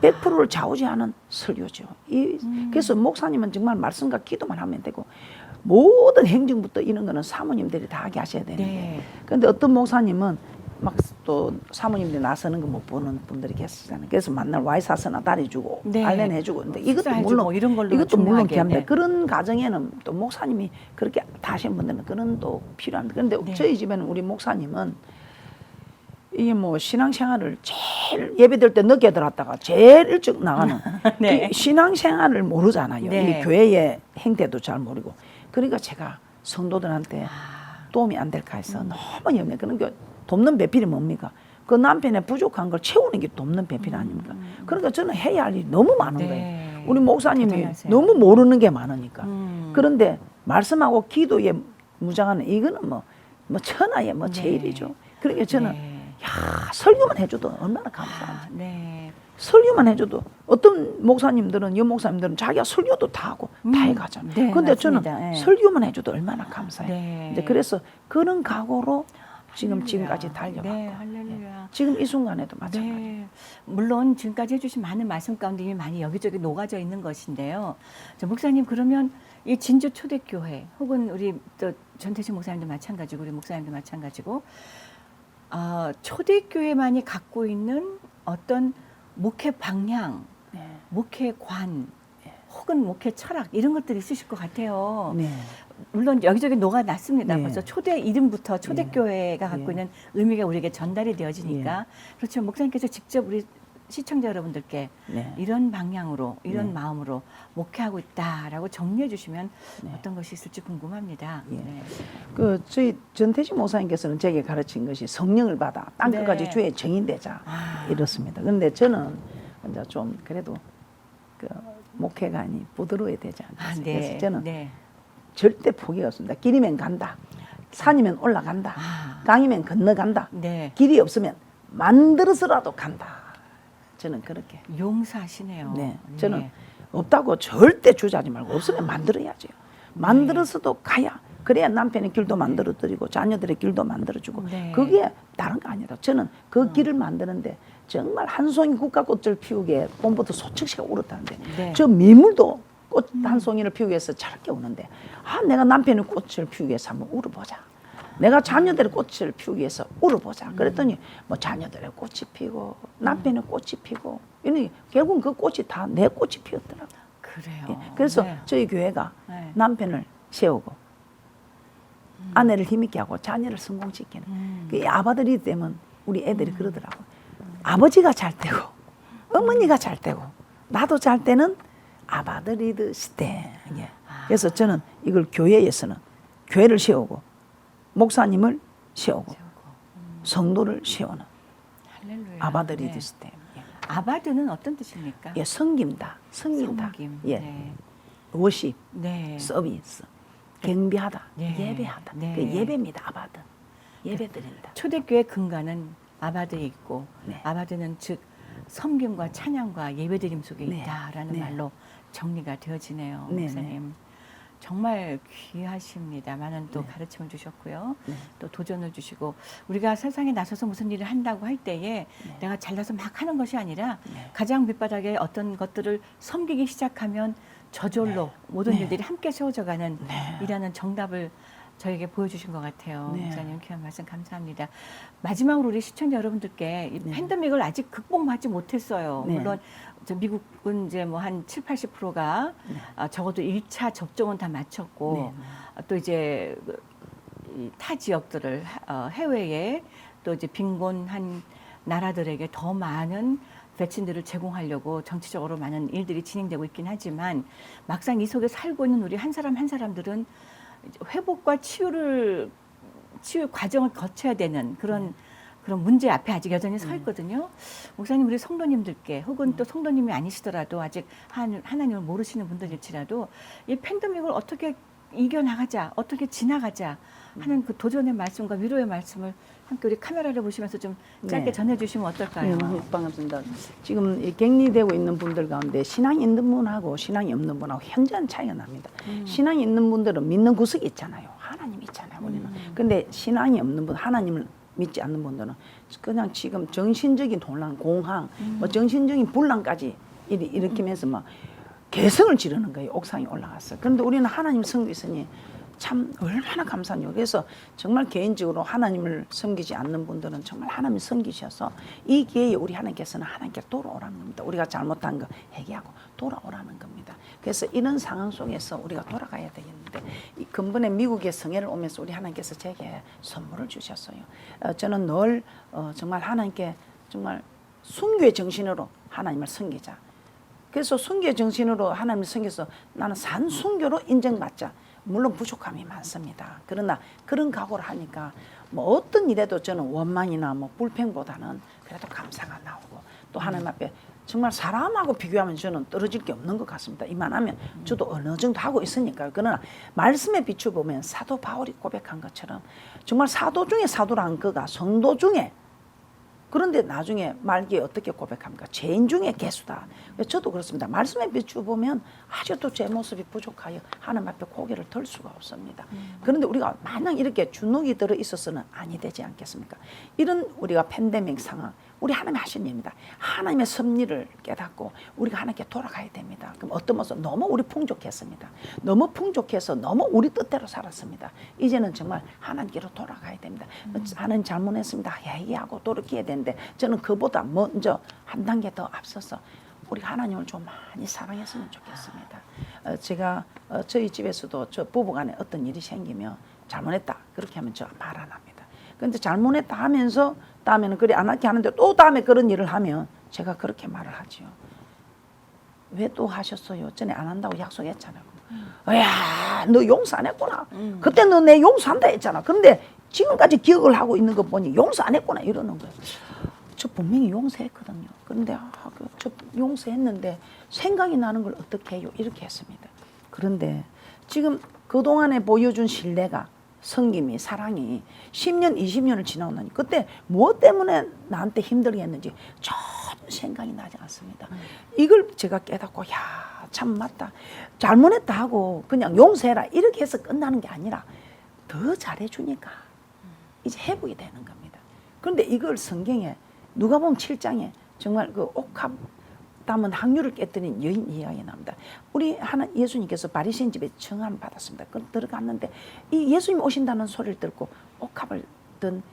100%를 좌우지하는 설교죠. 그래서 목사님은 정말 말씀과 기도만 하면 되고 모든 행정부터 이런 거는 사모님들이 다 하게 하셔야 되는데 네. 그런데 어떤 목사님은 막 또 사모님들이 나서는 거 못 보는 분들이 계시잖아요. 그래서 만날 와이사스나 다리주고 네. 알렌해주고 근데 이것도 식사해주고 물론 이런 걸로 이것도 물론 중요하게, 귀합니다. 네. 그런 가정에는 또 목사님이 그렇게 다 하시는 분들은 그런 또 필요합니다. 그런데 네. 저희 집에는 우리 목사님은 이게 뭐 신앙생활을 제일 예배될 때 늦게 들어왔다가 제일 일찍 나가는 네. 그 신앙생활을 모르잖아요. 네. 이 교회의 행태도 잘 모르고 그러니까 제가 성도들한테 도움이 안 될까 해서 너무 염려. 그러니까 돕는 배필이 뭡니까? 그 남편의 부족한 걸 채우는 게 돕는 배필 아닙니까? 그러니까 저는 해야 할 일이 너무 많은 네. 거예요. 우리 목사님이 대단하세요. 너무 모르는 게 많으니까. 음. 그런데 말씀하고 기도에 무장하는 이거는 뭐 천하의 뭐 네. 제일이죠. 그러니까 저는 네. 야 설교만 해줘도 얼마나 감사한지. 네. 설교만 해줘도 어떤 목사님들은 목사님들은 자기가 설교도 다 하고 다 해가잖아요. 네, 근데 저는 맞습니다. 네. 설교만 해줘도 얼마나 감사해요. 네. 이제 그래서 그런 각오로 지금까지 달려왔고. 네, 할렐루야. 지금 이 순간에도 마찬가지. 네, 물론 지금까지 해주신 많은 말씀 가운데 이미 많이 여기저기 녹아져 있는 것인데요. 목사님 그러면 이 진주 초대교회 혹은 우리 또 전태진 목사님도 마찬가지고 우리 목사님도 마찬가지고 초대교회만이 갖고 있는 어떤 목회 방향, 네. 목회관 혹은 목회 철학 이런 것들이 있으실 것 같아요. 네. 물론 여기저기 녹아났습니다. 네. 벌써 초대 이름부터 초대교회가 예. 갖고 있는 의미가 우리에게 전달이 되어지니까 그렇지만 목사님께서 직접 우리 시청자 여러분들께 네. 이런 방향으로 이런 네. 마음으로 목회하고 있다라고 정리해 주시면 네. 어떤 것이 있을지 궁금합니다. 예. 네. 저희 전태진 목사님께서는 제게 가르친 것이 성령을 받아 땅끝까지 네. 주의 증인되자 이렇습니다. 그런데 저는 이제 좀 그래도 그 목회관이 부드러워야 되지 않겠어요. 그래서 저는 네. 절대 포기가 없습니다. 길이면 간다. 산이면 올라간다. 강이면 건너간다. 네. 길이 없으면 만들어서라도 간다. 저는 그렇게. 용사하시네요. 네. 저는 없다고 절대 주저하지 말고 없으면 만들어야죠. 만들어서도 가야 그래야 남편의 길도 만들어드리고 자녀들의 길도 만들어주고 네. 그게 다른 거 아니다. 저는 그 길을 만드는데 정말 한 송이 국화꽃을 피우기에 봄부터 소측시가 울었다는데 네. 저 미물도 꽃 한 송이를 피우기 위해서 저렇게 우는데 내가 남편의 꽃을 피우기 위해서 한번 울어보자. 내가 자녀들의 꽃을 피우기 위해서 울어보자. 그랬더니 뭐 자녀들의 꽃이 피고 남편의 꽃이 피고 이러니 결국은 그 꽃이 다 내 꽃이 피었더라고요. 그래요. 예. 그래서 네. 저희 교회가 네. 남편을 세우고 아내를 힘있게 하고 자녀를 성공시키는 그 아바들이 되면 우리 애들이 그러더라고요. 아버지가 잘 되고 어머니가 잘 되고 나도 잘 되는 아바들이듯이 돼. 예. 그래서 저는 이걸 교회에서는 교회를 세우고 목사님을 세우고 성도를 세우는 할렐루야. 아바들이듯이 돼. 예. 아바드는 어떤 뜻입니까? 예, 섬긴다. 섬김. 예. 네. 워십, 네. 서비스, 경배하다, 네. 예배하다. 네. 그 예배입니다. 아바드. 예배 드린다. 초대교회 근간은 아바드에 있고 네. 아바드는 즉 섬김과 찬양과 예배드림 속에 네. 있다라는 네. 말로 정리가 되어지네요. 네, 목사님. 정말 귀하십니다. 많은 또 네. 가르침을 주셨고요. 네. 또 도전을 주시고 우리가 세상에 나서서 무슨 일을 한다고 할 때에 내가 잘나서 막 하는 것이 아니라 네. 가장 밑바닥에 어떤 것들을 섬기기 시작하면 저절로 모든 네. 일들이 함께 세워져가는 네. 이라는 정답을 저에게 보여주신 것 같아요. 네. 목사님 귀한 말씀 감사합니다. 마지막으로 우리 시청자 여러분들께 이 네. 팬데믹을 아직 극복하지 못했어요. 네. 물론 저 미국은 이제 뭐 한 70~80%가 적어도 1차 접종은 다 마쳤고 네. 또 이제 이타 지역들을 해외에 또 이제 빈곤한 나라들에게 더 많은 백신들을 제공하려고 정치적으로 많은 일들이 진행되고 있긴 하지만 막상 이 속에 살고 있는 우리 한 사람 한 사람들은 회복과 치유 과정을 거쳐야 되는 그런 문제 앞에 아직 여전히 서 있거든요. 목사님, 우리 성도님들께 혹은 또 성도님이 아니시더라도 아직 하나님을 모르시는 분들일지라도 이 팬데믹을 어떻게 이겨나가자, 어떻게 지나가자 하는 그 도전의 말씀과 위로의 말씀을 함께 우리 카메라를 보시면서 좀 짧게 네. 전해주시면 어떨까요? 반갑습니다. 지금 이 격리되고 있는 분들 가운데 신앙이 있는 분하고 신앙이 없는 분하고 현저한 차이가 납니다. 신앙이 있는 분들은 믿는 구석이 있잖아요. 하나님 있잖아요. 우리는. 근데 신앙이 없는 분, 하나님을 믿지 않는 분들은 그냥 지금 정신적인 혼란, 공황, 뭐 정신적인 불안까지 일으키면서 막 개성을 지르는 거예요. 옥상에 올라가서. 그런데 우리는 하나님 섬기고 있으니 참 얼마나 감사해요. 그래서 정말 개인적으로 하나님을 섬기지 않는 분들은 정말 하나님을 섬기셔서 이 기회에 우리 하나님께서는 하나님께 돌아오라는 겁니다. 우리가 잘못한 거 회개하고 돌아오라는 겁니다. 그래서 이런 상황 속에서 우리가 돌아가야 되겠는데 이 근본에 미국의 성회를 오면서 우리 하나님께서 제게 선물을 주셨어요. 저는 늘 정말 하나님께 정말 순교의 정신으로 하나님을 섬기자. 그래서 순교의 정신으로 하나님을 섬겨서 나는 산순교로 인정받자. 물론 부족함이 많습니다. 그러나 그런 각오를 하니까 뭐 어떤 일에도 저는 원망이나 뭐 불평보다는 그래도 감사가 나오고 또 하나님 앞에 정말 사람하고 비교하면 저는 떨어질 게 없는 것 같습니다. 이만하면 저도 어느 정도 하고 있으니까요. 그러나 말씀에 비춰보면 사도 바울이 고백한 것처럼 정말 사도 중에 사도란 그가 성도 중에 그런데 나중에 말기에 어떻게 고백합니까? 죄인 중에 개수다. 저도 그렇습니다. 말씀에 비추보면 아직도 제 모습이 부족하여 하나님 앞에 고개를 들 수가 없습니다. 그런데 우리가 마냥 이렇게 주눅이 들어 있어서는 아니 되지 않겠습니까? 이런 우리가 팬데믹 상황, 우리 하나님이 하신 일입니다. 하나님의 섭리를 깨닫고 우리가 하나님께 돌아가야 됩니다. 그럼 어떤 모습? 너무 우리 풍족했습니다. 너무 풍족해서 너무 우리 뜻대로 살았습니다. 이제는 정말 하나님께로 돌아가야 됩니다. 하나님 잘못했습니다. 얘기하고 돌이켜야 되는데 저는 그보다 먼저 한 단계 더 앞서서 우리가 하나님을 좀 많이 사랑했으면 좋겠습니다. 제가 저희 집에서도 저 부부간에 어떤 일이 생기면 잘못했다 그렇게 하면 저 말 안 합니다. 근데 잘못했다 하면서 다음에는 그래 안 할게 하는데 또 다음에 그런 일을 하면 제가 그렇게 말을 하지요. 왜 또 하셨어요? 전에 안 한다고 약속했잖아요. 야, 너 용서 안 했구나. 그때 너 내 용서한다 했잖아. 그런데 지금까지 기억을 하고 있는 거 보니 용서 안 했구나 이러는 거예요. 저 분명히 용서했거든요. 그런데 저 용서했는데 생각이 나는 걸 어떻게 해요? 이렇게 했습니다. 그런데 지금 그동안에 보여준 신뢰가 성김이 사랑이 10년 20년을 지나고 나니 그때 무엇 때문에 나한테 힘들게 했는지 전혀 생각이 나지 않습니다. 이걸 제가 깨닫고 야, 참 맞다. 잘못했다 하고 그냥 용서해라 이렇게 해서 끝나는 게 아니라 더 잘해주니까 이제 회복이 되는 겁니다. 그런데 이걸 성경에 누가복음 7장에 정말 그 옥합 담은 항유를 깨뜨린 여인 이야기 나옵니다. 우리 예수님께서 바리새인 집에 청함을 받았습니다. 그 들어갔는데 이 예수님 오신다는 소리를 듣고 옥합을 든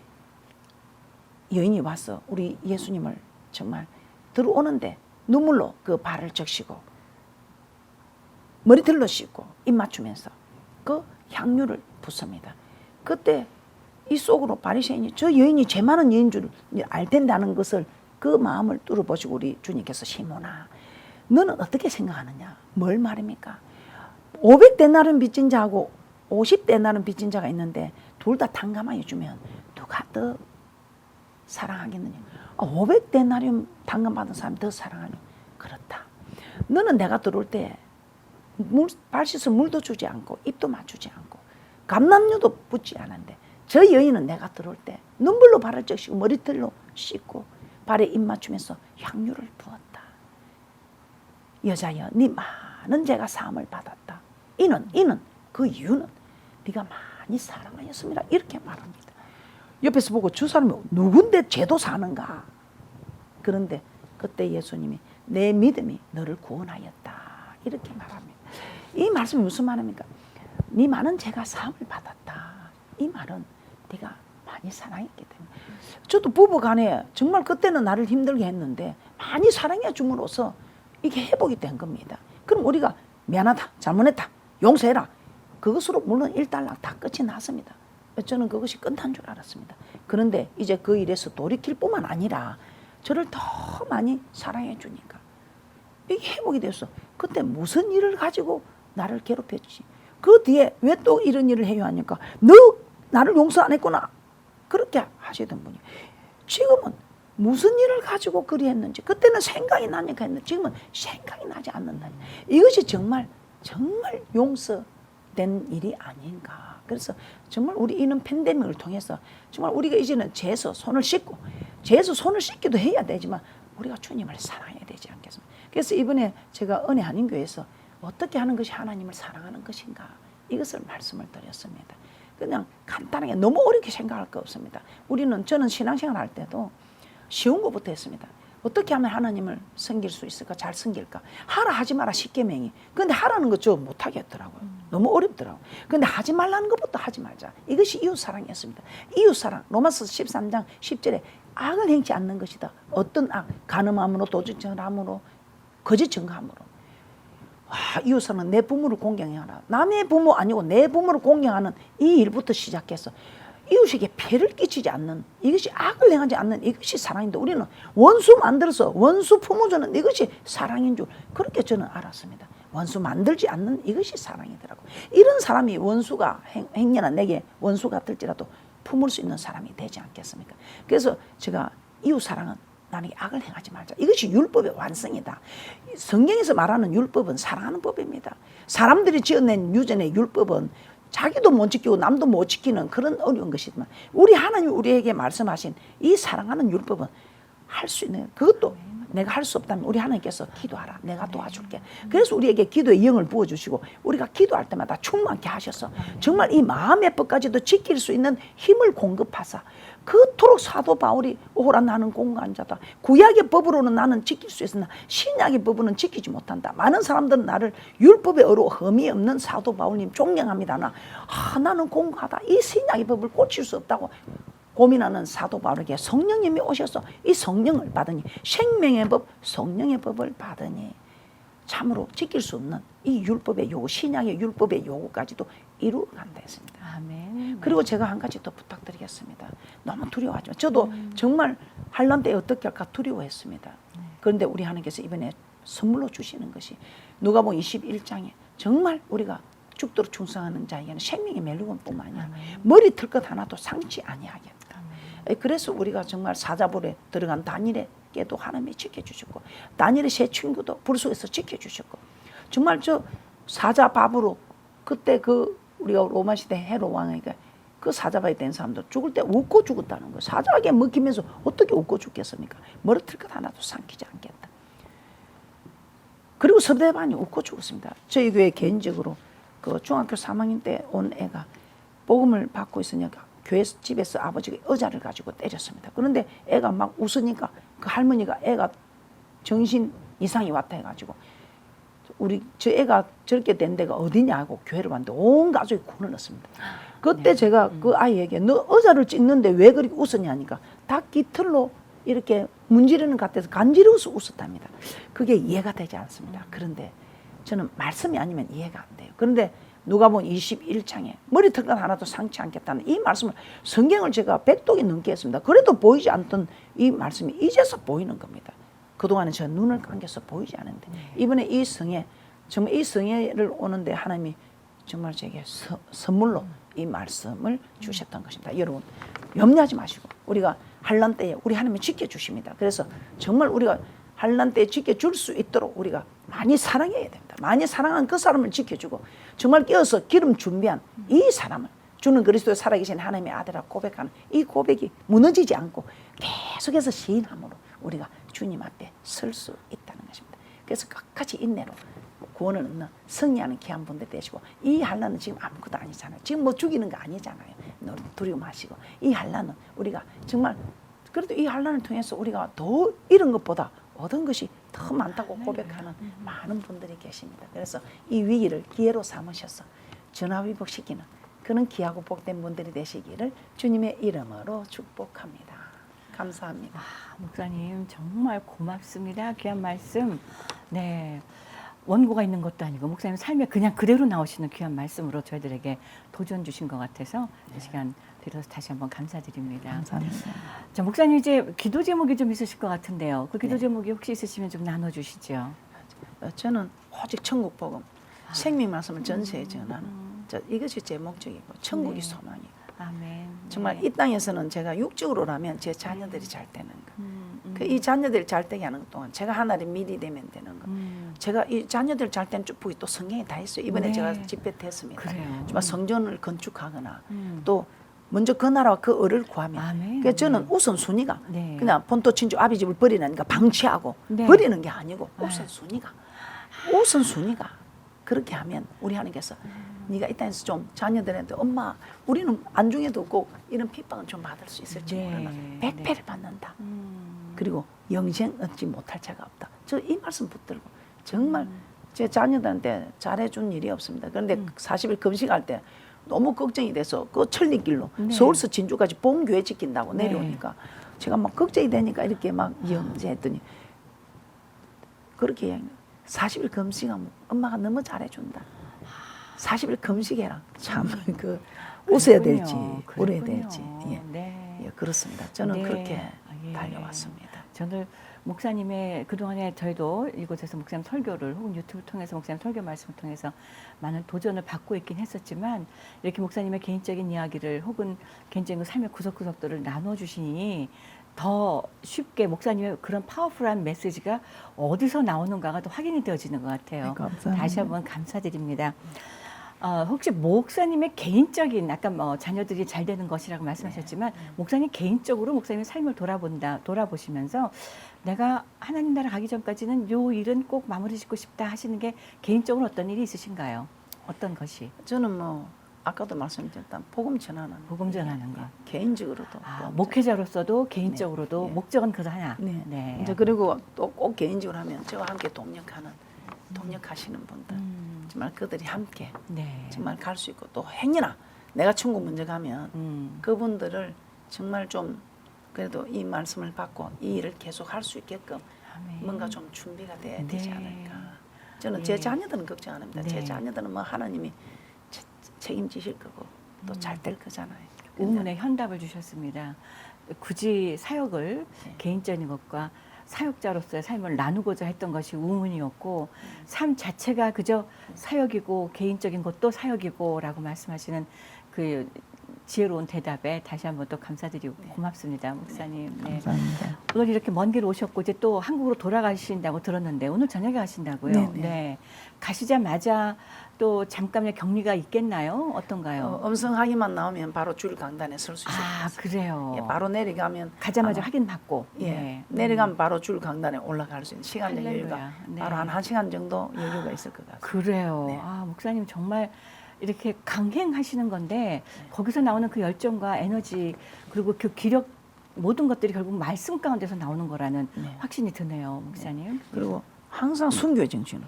여인이 와서 우리 예수님을 정말 들어오는데 눈물로 그 발을 적시고 머리털로 씻고 입 맞추면서 그 향유를 붓습니다. 그때 이 속으로 바리새인이 저 여인이 죄 많은 여인 줄 알 텐다는 것을 그 마음을 뚫어보시고 우리 주님께서 시몬아 너는 어떻게 생각하느냐? 뭘 말입니까? 500데나리온 빚진 자하고 50데나리온 빚진 자가 있는데 둘 다 탕감하여 주면 누가 더 사랑하겠느냐? 500데나리온 탕감받은 사람이 더 사랑하냐? 그렇다. 너는 내가 들어올 때 발 씻을 물도 주지 않고 입도 맞추지 않고 감람유도 붓지 않았는데 저 여인은 내가 들어올 때 눈물로 발을 적시고 머리털로 씻고 발에 입 맞추면서 향유를 부었다. 여자여 네 많은 죄가 사함을 받았다. 이는 그 이유는 네가 많이 사랑하였습니다. 이렇게 말합니다. 옆에서 보고 저 사람이 누군데 죄도 사는가? 그런데 그때 예수님이 내 믿음이 너를 구원하였다. 이렇게 말합니다. 이 말씀이 무슨 말입니까? 네 많은 죄가 사함을 받았다. 이 말은 네가 많이 사랑했기 때문에. 저도 부부간에 정말 그때는 나를 힘들게 했는데 많이 사랑해 줌으로써 이게 회복이 된 겁니다. 그럼 우리가 미안하다, 잘못했다, 용서해라. 그것으로 물론 일단락 다 끝이 났습니다. 저는 그것이 끝난 줄 알았습니다. 그런데 이제 그 일에서 돌이킬 뿐만 아니라 저를 더 많이 사랑해 주니까 이게 회복이 됐어. 그때 무슨 일을 가지고 나를 괴롭혔지? 그 뒤에 왜 또 이런 일을 해야 하니까 너 나를 용서 안 했구나. 그렇게 하시던 분이 지금은 무슨 일을 가지고 그리 했는지 그때는 생각이 나니까 했는데 지금은 생각이 나지 않는다. 이것이 정말 용서된 일이 아닌가. 그래서 정말 우리 이런 팬데믹을 통해서 정말 우리가 이제는 죄에서 손을 씻고 죄에서 손을 씻기도 해야 되지만 우리가 주님을 사랑해야 되지 않겠습니까? 그래서 이번에 제가 은혜 한인교회에서 어떻게 하는 것이 하나님을 사랑하는 것인가 이것을 말씀을 드렸습니다. 그냥 간단하게 너무 어렵게 생각할 거 없습니다. 저는 신앙생활 할 때도 쉬운 것부터 했습니다. 어떻게 하면 하나님을 섬길 수 있을까? 잘 섬길까? 하라 하지 마라 10계명이. 근데 하라는 거 저 못하겠더라고요. 너무 어렵더라고요. 근데 하지 말라는 것부터 하지 말자. 이것이 이웃사랑이었습니다. 이웃사랑 로마서 13장 10절에 악을 행치 않는 것이다. 어떤 악? 간음함으로 도둑질함으로 거짓 증거함으로. 와, 이웃사랑은 내 부모를 공경하라. 남의 부모 아니고 내 부모를 공경하는 이 일부터 시작해서 이웃에게 폐를 끼치지 않는 이것이 악을 행하지 않는 이것이 사랑인데 우리는 원수 만들어서 원수 품어주는 이것이 사랑인 줄 그렇게 저는 알았습니다. 원수 만들지 않는 이것이 사랑이더라고요. 이런 사람이 원수가 행여나 내게 원수 같을지라도 품을 수 있는 사람이 되지 않겠습니까? 그래서 제가 이웃사랑은 남에게 악을 행하지 말자. 이것이 율법의 완성이다. 성경에서 말하는 율법은 사랑하는 법입니다. 사람들이 지어낸 유전의 율법은 자기도 못 지키고 남도 못 지키는 그런 어려운 것이지만 우리 하나님 우리에게 말씀하신 이 사랑하는 율법은 할 수 있는 그것도 내가 할 수 없다면 우리 하나님께서 기도하라. 내가 도와줄게. 그래서 우리에게 기도의 영을 부어주시고 우리가 기도할 때마다 충만케 하셔서 정말 이 마음의 법까지도 지킬 수 있는 힘을 공급하사 그토록 사도 바울이 오라 나는 공고한 자다. 구약의 법으로는 나는 지킬 수 있으나 신약의 법으로는 지키지 못한다. 많은 사람들은 나를 율법에 어로 흠이 없는 사도 바울님 존경합니다. 나는 공고하다. 이 신약의 법을 고칠 수 없다고 고민하는 사도 바울에게 성령님이 오셔서 이 성령을 받으니 생명의 법, 성령의 법을 받으니 참으로 지킬 수 없는 이 율법의 요구, 신약의 율법의 요구까지도 이루어간다 했습니다. 아멘. 그리고 제가 한 가지 더 부탁드리겠습니다. 너무 두려워하지만 저도 정말 환란 때 어떻게 할까 두려워했습니다. 그런데 우리 하나님께서 이번에 선물로 주시는 것이 누가복음 21장에 정말 우리가 죽도록 충성하는 자에게는 생명의 멜로건뿐만 아니라 머리 털 것 하나도 상치 아니하게. 그래서 우리가 정말 사자불에 들어간 다니엘에게도 하나님이 지켜주셨고 다니엘의 세 친구도 불 속에서 지켜주셨고 정말 저 사자밥으로 그때 그 우리가 로마 시대 헤롯 왕에게 그 사자밥이 된 사람들 죽을 때 웃고 죽었다는 거예요. 사자에게 먹히면서 어떻게 웃고 죽겠습니까? 머리털 것 하나도 삼키지 않겠다. 그리고 서대반이 웃고 죽었습니다. 저희 교회 개인적으로 그 중학교 3학년 때 온 애가 복음을 받고 있으니까 교회 집에서 아버지가 의자를 가지고 때렸습니다. 그런데 애가 막 웃으니까 그 할머니가 애가 정신 이상이 왔다 해가지고 저 애가 저렇게 된 데가 어디냐고 교회를 왔는데 온 가족이 군을 넣습니다. 그때 제가 그 아이에게 너 의자를 찍는데 왜 그렇게 웃었냐니까 닭 깃털로 이렇게 문지르는 것 같아서 간지러워서 웃었답니다. 그게 이해가 되지 않습니다. 그런데 저는 말씀이 아니면 이해가 안 돼요. 그런데 누가복음 21장에 머리털 것 하나도 상치 않겠다는 이 말씀을 성경을 제가 100독이 넘게 했습니다. 그래도 보이지 않던 이 말씀이 이제서 보이는 겁니다. 그동안은 저 눈을 감겨서 보이지 않은데 이번에 이 성에 정말 이 성회를 오는데 하나님이 정말 제게 선물로 이 말씀을 주셨던 것입니다. 여러분 염려하지 마시고 우리가 환난 때에 우리 하나님이 지켜주십니다. 그래서 정말 우리가 환난 때에 지켜줄 수 있도록 우리가 많이 사랑해야 됩니다. 많이 사랑한 그 사람을 지켜주고 정말 깨어서 기름 준비한 이 사람을 주는 그리스도의 살아계신 하나님의 아들이라고 고백하는 이 고백이 무너지지 않고 계속해서 시인함으로 우리가 주님 앞에 설 수 있다는 것입니다. 그래서 끝까지 인내로 구원을 얻는 승리하는 귀한 분들 되시고 이 환난은 지금 아무것도 아니잖아요. 지금 뭐 죽이는 거 아니잖아요. 두려워 마시고 이 환난은 우리가 정말 그래도 이 환난을 통해서 우리가 더 이런 것보다 얻은 것이 더 많다고 고백하는 많은 분들이 계십니다. 그래서 이 위기를 기회로 삼으셔서 전화위복시키는 그런 귀하고 복된 분들이 되시기를 주님의 이름으로 축복합니다. 감사합니다. 목사님 정말 고맙습니다. 귀한 말씀. 네. 원고가 있는 것도 아니고 목사님 삶에 그냥 그대로 나오시는 귀한 말씀으로 저희들에게 도전 주신 것 같아서 이 시간 드려서 다시 한번 감사드립니다. 감사합니다. 자, 목사님 이제 기도 제목이 좀 있으실 것 같은데요. 그 기도 제목이 혹시 있으시면 좀 나눠주시죠. 저는 오직 천국 복음, 생명 말씀을 전세에 전하는 이것이 제 목적이고 천국이 소망이고 아멘. 정말 이 땅에서는 제가 육적으로라면 제 자녀들이 잘 되는 거. 이 자녀들이 잘 되게 하는 것 동안 제가 하나님 미리 되면 되는 거. 제가 이 자녀들 잘 되는 축복이 또 성경에 다 있어요. 이번에 제가 집회 됐습니다. 그래요. 정말 성전을 건축하거나 또 먼저 그 나라와 그 을을 구하면. 아멘. 그래서 저는 우선순위가 네. 그냥 본토 친주 아비 집을 버리라니까 방치하고 네. 버리는 게 아니고 우선순위가 그렇게 하면 우리 하나님께서 네가 이 땅에서 좀 자녀들한테 엄마 우리는 안중에도 없고 이런 핍박은 좀 받을 수 있을지 네. 모르나 100배를 받는다. 그리고 영생 얻지 못할 자가 없다. 저 이 말씀 붙들고 정말 제 자녀들한테 잘해준 일이 없습니다. 그런데 40일 금식할 때 너무 걱정이 돼서 그 천리길로 서울서 진주까지 본교회 지킨다고 내려오니까 제가 막 걱정이 되니까 이렇게 막 영제했더니 그렇게 이야기해요. 40일 금식하면 엄마가 너무 잘해준다. 40일 금식해라. 참 그 웃어야 될지 울어야 될지. 예. 네. 예, 그렇습니다. 저는 네. 그렇게 예. 달려왔습니다. 저는 목사님의 그동안에 저희도 이곳에서 목사님 설교를 혹은 유튜브 통해서 목사님 설교 말씀을 통해서 많은 도전을 받고 있긴 했었지만 이렇게 목사님의 개인적인 이야기를 혹은 개인적인 삶의 구석구석들을 나눠주시니 더 쉽게 목사님의 그런 파워풀한 메시지가 어디서 나오는가가 더 확인이 되어지는 것 같아요. 네, 감사합니다. 다시 한번 감사드립니다. 혹시 목사님의 개인적인 아까 뭐 자녀들이 잘 되는 것이라고 말씀하셨지만 목사님 개인적으로 목사님의 삶을 돌아보시면서 내가 하나님 나라 가기 전까지는 요 일은 꼭 마무리 짓고 싶다 하시는 게 개인적으로 어떤 일이 있으신가요? 어떤 것이? 저는 뭐 아까도 말씀드렸던 복음 전하는 복음 전하는 것. 개인적으로도 목회자로서도 개인적으로도 네. 목적은 그 하나. 네. 이제 그리고 또 꼭 개인적으로 하면 저와 함께 동력하시는 분들 정말 그들이 함께 네. 정말 갈 수 있고 또 행여나 내가 천국 먼저 가면 그분들을 정말 좀 그래도 이 말씀을 받고 이 일을 계속 할 수 있게끔 아멘. 뭔가 좀 준비가 돼야 되지 네. 않을까. 저는 네. 제 자녀들은 걱정 안 합니다. 네. 제 자녀들은 뭐 하나님이 책임지실 거고 또 잘 될 거잖아요. 우문의 현답을 주셨습니다. 굳이 사역을 네. 개인적인 것과 사역자로서의 삶을 나누고자 했던 것이 우문이었고 삶 자체가 그저 사역이고 개인적인 것도 사역이고라고 말씀하시는 그 지혜로운 대답에 다시 한번 또 감사드리고 고맙습니다, 목사님. 네. 감사합니다. 오늘 이렇게 먼 길 오셨고 이제 또 한국으로 돌아가신다고 들었는데 오늘 저녁에 가신다고요? 네네. 네. 가시자마자 또 잠깐의 격리가 있겠나요? 어떤가요? 음성 확인만 나오면 바로 줄 강단에 설 수 있을 것 아, 같습니다. 그래요. 예, 바로 내려가면 가자마자 아마, 확인받고. 예, 네. 내려가면 바로 줄 강단에 올라갈 수 있는 시간적 할렐루야. 여유가 네. 바로 한 1시간 정도 여유가 있을 것 같습니다. 그래요. 네. 아, 목사님 정말 이렇게 강행하시는 건데 거기서 나오는 그 열정과 에너지 그리고 그 기력 모든 것들이 결국 말씀 가운데서 나오는 거라는 네. 확신이 드네요, 목사님. 그리고 항상 순교의 정신은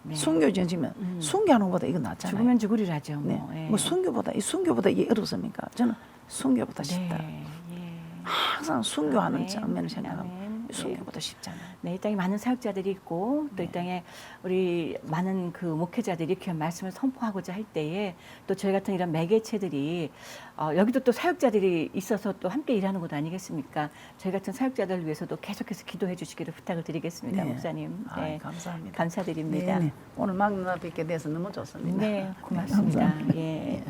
네. 순교의 정신이면 순교하는 것보다 이거 낫잖아요. 죽으면 죽으리라죠. 네. 뭐. 예. 뭐 순교보다 이게 어렵습니까? 저는 순교보다 쉽다. 네. 예. 항상 순교하는 아멘. 장면을 생각하면 아멘. 순교보다 쉽잖아요. 네, 이 땅에 많은 사역자들이 있고 또 이 땅에 우리 많은 그 목회자들이 귀한 말씀을 선포하고자 할 때에 또 저희 같은 이런 매개체들이 여기도 또 사역자들이 있어서 또 함께 일하는 곳 아니겠습니까? 저희 같은 사역자들을 위해서도 계속해서 기도해 주시기를 부탁을 드리겠습니다, 네. 목사님. 아, 네, 감사합니다. 감사드립니다. 네, 네. 오늘 만나 뵙게 돼서 너무 좋습니다. 네, 고맙습니다. 감사합니다. 예.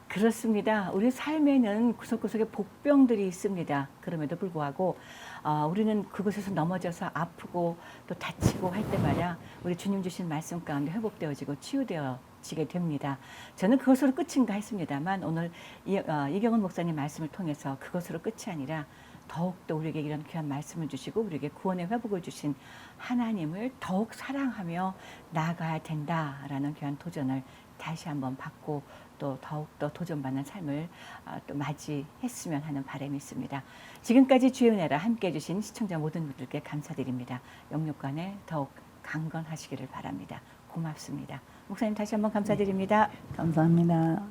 그렇습니다. 우리 삶에는 구석구석에 복병들이 있습니다. 그럼에도 불구하고 우리는 그곳에서 넘어져서 아프고 또 다치고 할 때마다 우리 주님 주신 말씀 가운데 회복되어지고 치유되어지게 됩니다. 저는 그것으로 끝인가 했습니다만 오늘 이경은 목사님 말씀을 통해서 그것으로 끝이 아니라 더욱더 우리에게 이런 귀한 말씀을 주시고 우리에게 구원의 회복을 주신 하나님을 더욱 사랑하며 나아가야 된다라는 귀한 도전을 다시 한번 받고 또 더욱더 도전받는 삶을 또 맞이했으면 하는 바람이 있습니다. 지금까지 주의 은혜라 함께해 주신 시청자 모든 분들께 감사드립니다. 영육간에 더욱 강건하시기를 바랍니다. 고맙습니다. 목사님 다시 한번 감사드립니다. 감사합니다.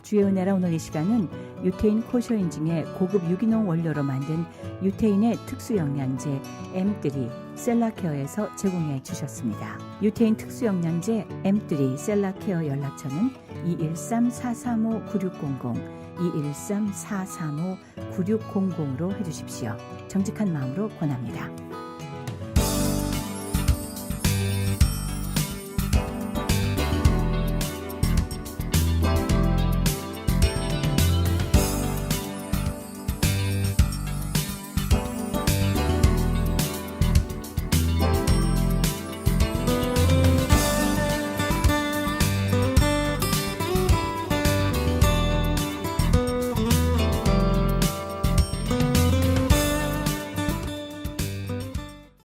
주의 은혜라 오늘 이 시간은 유태인 코쇼인 중에 고급 유기농 원료로 만든 유태인의 특수 영양제 M3 셀라케어에서 제공해 주셨습니다. 유태인 특수 영양제 M3 셀라케어 연락처는 213-435-9600 213-435-9600로 해주십시오. 정직한 마음으로 권합니다.